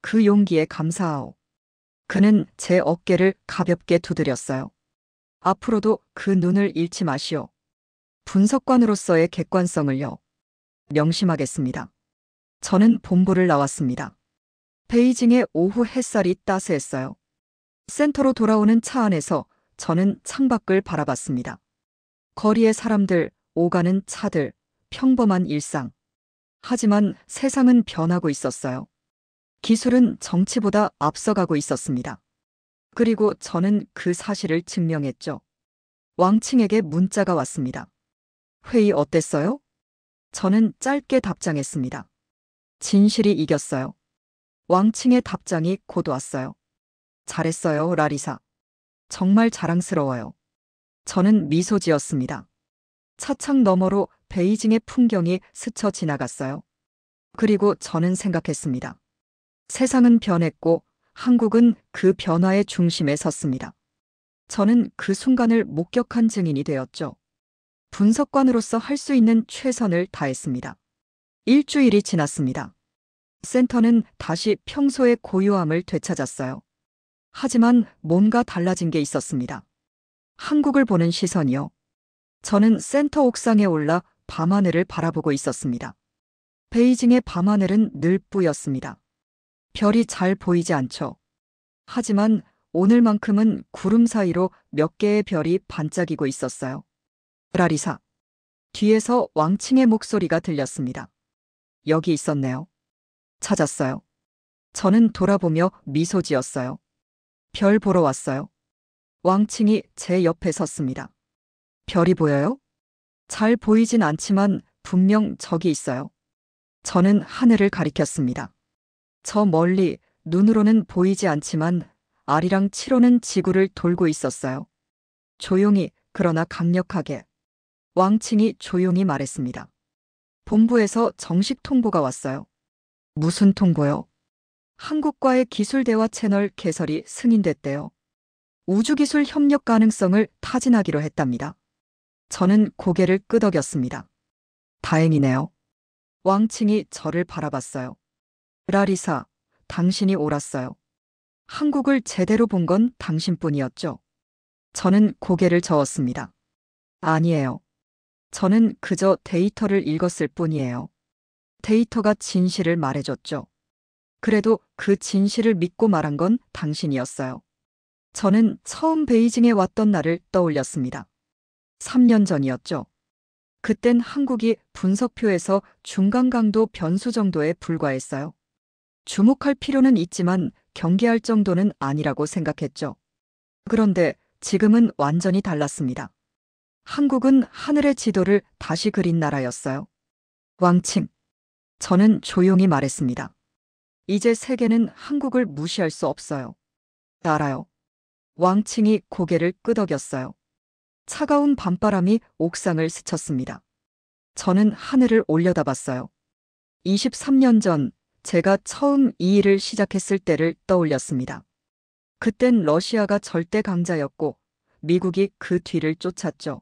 그 용기에 감사하오. 그는 제 어깨를 가볍게 두드렸어요. 앞으로도 그 눈을 잃지 마시오. 분석관으로서의 객관성을요. 명심하겠습니다. 저는 본부를 나왔습니다. 베이징의 오후 햇살이 따스했어요. 센터로 돌아오는 차 안에서 저는 창밖을 바라봤습니다. 거리의 사람들, 오가는 차들, 평범한 일상. 하지만 세상은 변하고 있었어요. 기술은 정치보다 앞서가고 있었습니다. 그리고 저는 그 사실을 증명했죠. 왕칭에게 문자가 왔습니다. 회의 어땠어요? 저는 짧게 답장했습니다. 진실이 이겼어요. 왕칭의 답장이 곧 왔어요. 잘했어요, 라리사. 정말 자랑스러워요. 저는 미소 지었습니다. 차창 너머로 베이징의 풍경이 스쳐 지나갔어요. 그리고 저는 생각했습니다. 세상은 변했고 한국은 그 변화의 중심에 섰습니다. 저는 그 순간을 목격한 증인이 되었죠. 분석관으로서 할 수 있는 최선을 다했습니다. 일주일이 지났습니다. 센터는 다시 평소의 고요함을 되찾았어요. 하지만 뭔가 달라진 게 있었습니다. 한국을 보는 시선이요. 저는 센터 옥상에 올라 밤하늘을 바라보고 있었습니다. 베이징의 밤하늘은 늘 뿌였습니다. 별이 잘 보이지 않죠. 하지만 오늘만큼은 구름 사이로 몇 개의 별이 반짝이고 있었어요. 라리사. 뒤에서 왕칭의 목소리가 들렸습니다. 여기 있었네요. 찾았어요. 저는 돌아보며 미소 지었어요. 별 보러 왔어요. 왕칭이 제 옆에 섰습니다. 별이 보여요? 잘 보이진 않지만 분명 저기 있어요. 저는 하늘을 가리켰습니다. 저 멀리 눈으로는 보이지 않지만 아리랑 7호는 지구를 돌고 있었어요. 조용히 그러나 강력하게. 왕칭이 조용히 말했습니다. 본부에서 정식 통보가 왔어요. 무슨 통보요? 한국과의 기술대화 채널 개설이 승인됐대요. 우주기술 협력 가능성을 타진하기로 했답니다. 저는 고개를 끄덕였습니다. 다행이네요. 왕칭이 저를 바라봤어요. 라리사, 당신이 옳았어요. 한국을 제대로 본 건 당신뿐이었죠. 저는 고개를 저었습니다. 아니에요. 저는 그저 데이터를 읽었을 뿐이에요. 데이터가 진실을 말해줬죠. 그래도 그 진실을 믿고 말한 건 당신이었어요. 저는 처음 베이징에 왔던 날을 떠올렸습니다. 3년 전이었죠. 그땐 한국이 분석표에서 중간 강도 변수 정도에 불과했어요. 주목할 필요는 있지만 경계할 정도는 아니라고 생각했죠. 그런데 지금은 완전히 달랐습니다. 한국은 하늘의 지도를 다시 그린 나라였어요. 왕칭. 저는 조용히 말했습니다. 이제 세계는 한국을 무시할 수 없어요. 알아요. 왕칭이 고개를 끄덕였어요. 차가운 밤바람이 옥상을 스쳤습니다. 저는 하늘을 올려다봤어요. 23년 전 제가 처음 이 일을 시작했을 때를 떠올렸습니다. 그땐 러시아가 절대 강자였고 미국이 그 뒤를 쫓았죠.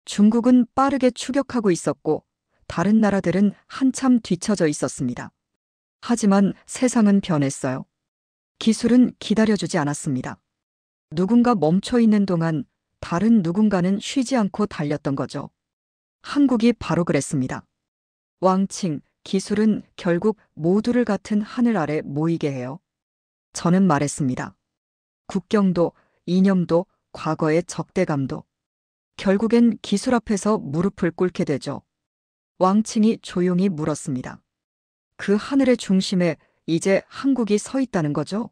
중국은 빠르게 추격하고 있었고 다른 나라들은 한참 뒤처져 있었습니다. 하지만 세상은 변했어요. 기술은 기다려주지 않았습니다. 누군가 멈춰 있는 동안 다른 누군가는 쉬지 않고 달렸던 거죠. 한국이 바로 그랬습니다. 왕칭, 기술은 결국 모두를 같은 하늘 아래 모이게 해요. 저는 말했습니다. 국경도, 이념도, 과거의 적대감도. 결국엔 기술 앞에서 무릎을 꿇게 되죠. 왕칭이 조용히 물었습니다. 그 하늘의 중심에 이제 한국이 서 있다는 거죠?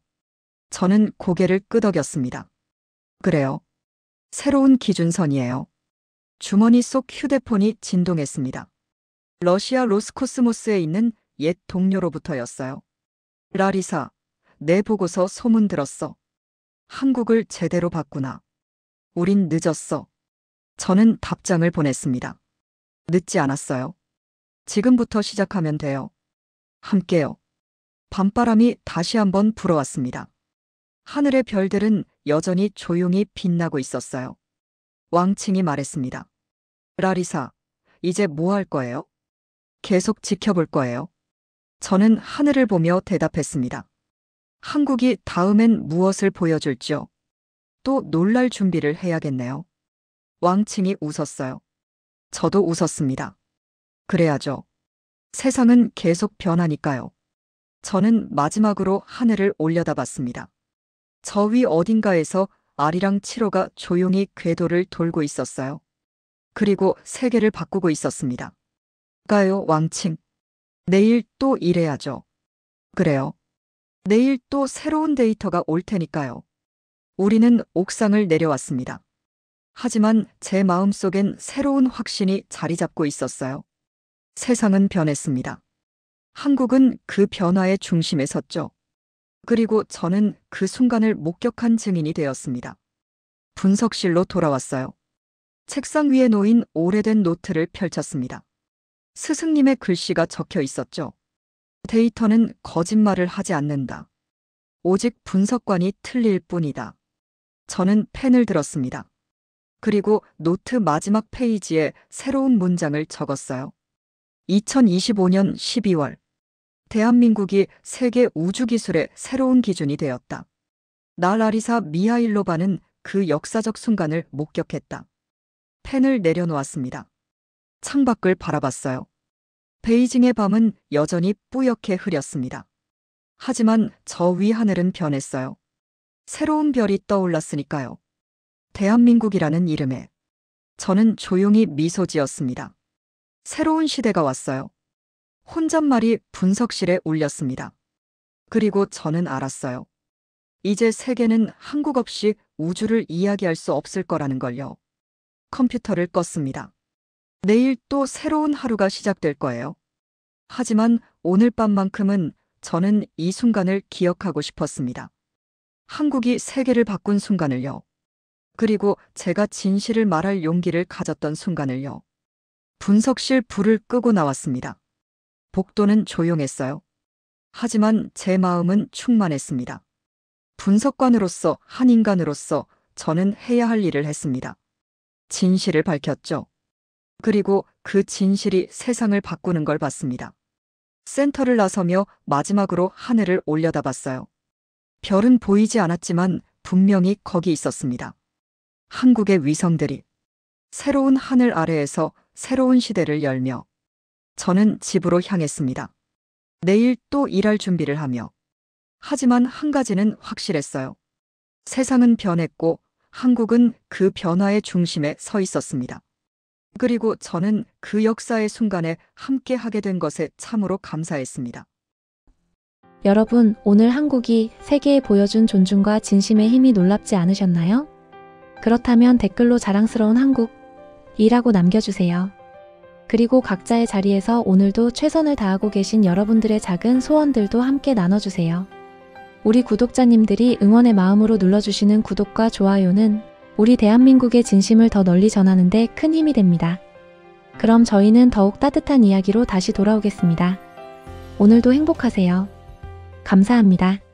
저는 고개를 끄덕였습니다. 그래요. 새로운 기준선이에요. 주머니 속 휴대폰이 진동했습니다. 러시아 로스코스모스에 있는 옛 동료로부터였어요. 라리사, 내 보고서 소문 들었어. 한국을 제대로 봤구나. 우린 늦었어. 저는 답장을 보냈습니다. 늦지 않았어요. 지금부터 시작하면 돼요. 함께요. 밤바람이 다시 한번 불어왔습니다. 하늘의 별들은 여전히 조용히 빛나고 있었어요. 왕칭이 말했습니다. 라리사, 이제 뭐 할 거예요? 계속 지켜볼 거예요. 저는 하늘을 보며 대답했습니다. 한국이 다음엔 무엇을 보여줄지요? 또 놀랄 준비를 해야겠네요. 왕칭이 웃었어요. 저도 웃었습니다. 그래야죠. 세상은 계속 변하니까요. 저는 마지막으로 하늘을 올려다봤습니다. 저 위 어딘가에서 아리랑 7호가 조용히 궤도를 돌고 있었어요. 그리고 세계를 바꾸고 있었습니다. 가요, 왕칭. 내일 또 일해야죠. 그래요. 내일 또 새로운 데이터가 올 테니까요. 우리는 옥상을 내려왔습니다. 하지만 제 마음속엔 새로운 확신이 자리 잡고 있었어요. 세상은 변했습니다. 한국은 그 변화의 중심에 섰죠. 그리고 저는 그 순간을 목격한 증인이 되었습니다. 분석실로 돌아왔어요. 책상 위에 놓인 오래된 노트를 펼쳤습니다. 스승님의 글씨가 적혀 있었죠. 데이터는 거짓말을 하지 않는다. 오직 분석관이 틀릴 뿐이다. 저는 펜을 들었습니다. 그리고 노트 마지막 페이지에 새로운 문장을 적었어요. 2025년 12월. 대한민국이 세계 우주기술의 새로운 기준이 되었다. 나 라리사 미하일로바는 그 역사적 순간을 목격했다. 펜을 내려놓았습니다. 창밖을 바라봤어요. 베이징의 밤은 여전히 뿌옇게 흐렸습니다. 하지만 저 위 하늘은 변했어요. 새로운 별이 떠올랐으니까요. 대한민국이라는 이름에. 저는 조용히 미소 지었습니다. 새로운 시대가 왔어요. 혼잣말이 분석실에 울렸습니다. 그리고 저는 알았어요. 이제 세계는 한국 없이 우주를 이야기할 수 없을 거라는 걸요. 컴퓨터를 껐습니다. 내일 또 새로운 하루가 시작될 거예요. 하지만 오늘 밤만큼은 저는 이 순간을 기억하고 싶었습니다. 한국이 세계를 바꾼 순간을요. 그리고 제가 진실을 말할 용기를 가졌던 순간을요. 분석실 불을 끄고 나왔습니다. 복도는 조용했어요. 하지만 제 마음은 충만했습니다. 분석관으로서, 한 인간으로서 저는 해야 할 일을 했습니다. 진실을 밝혔죠. 그리고 그 진실이 세상을 바꾸는 걸 봤습니다. 센터를 나서며 마지막으로 하늘을 올려다봤어요. 별은 보이지 않았지만 분명히 거기 있었습니다. 한국의 위성들이 새로운 하늘 아래에서 새로운 시대를 열며 저는 집으로 향했습니다. 내일 또 일할 준비를 하며. 하지만 한 가지는 확실했어요. 세상은 변했고 한국은 그 변화의 중심에 서 있었습니다. 그리고 저는 그 역사의 순간에 함께 하게 된 것에 참으로 감사했습니다. 여러분, 오늘 한국이 세계에 보여준 존중과 진심의 힘이 놀랍지 않으셨나요? 그렇다면 댓글로 자랑스러운 한국이라고 남겨주세요. 그리고 각자의 자리에서 오늘도 최선을 다하고 계신 여러분들의 작은 소원들도 함께 나눠주세요. 우리 구독자님들이 응원의 마음으로 눌러주시는 구독과 좋아요는 우리 대한민국의 진심을 더 널리 전하는 데 큰 힘이 됩니다. 그럼 저희는 더욱 따뜻한 이야기로 다시 돌아오겠습니다. 오늘도 행복하세요. 감사합니다.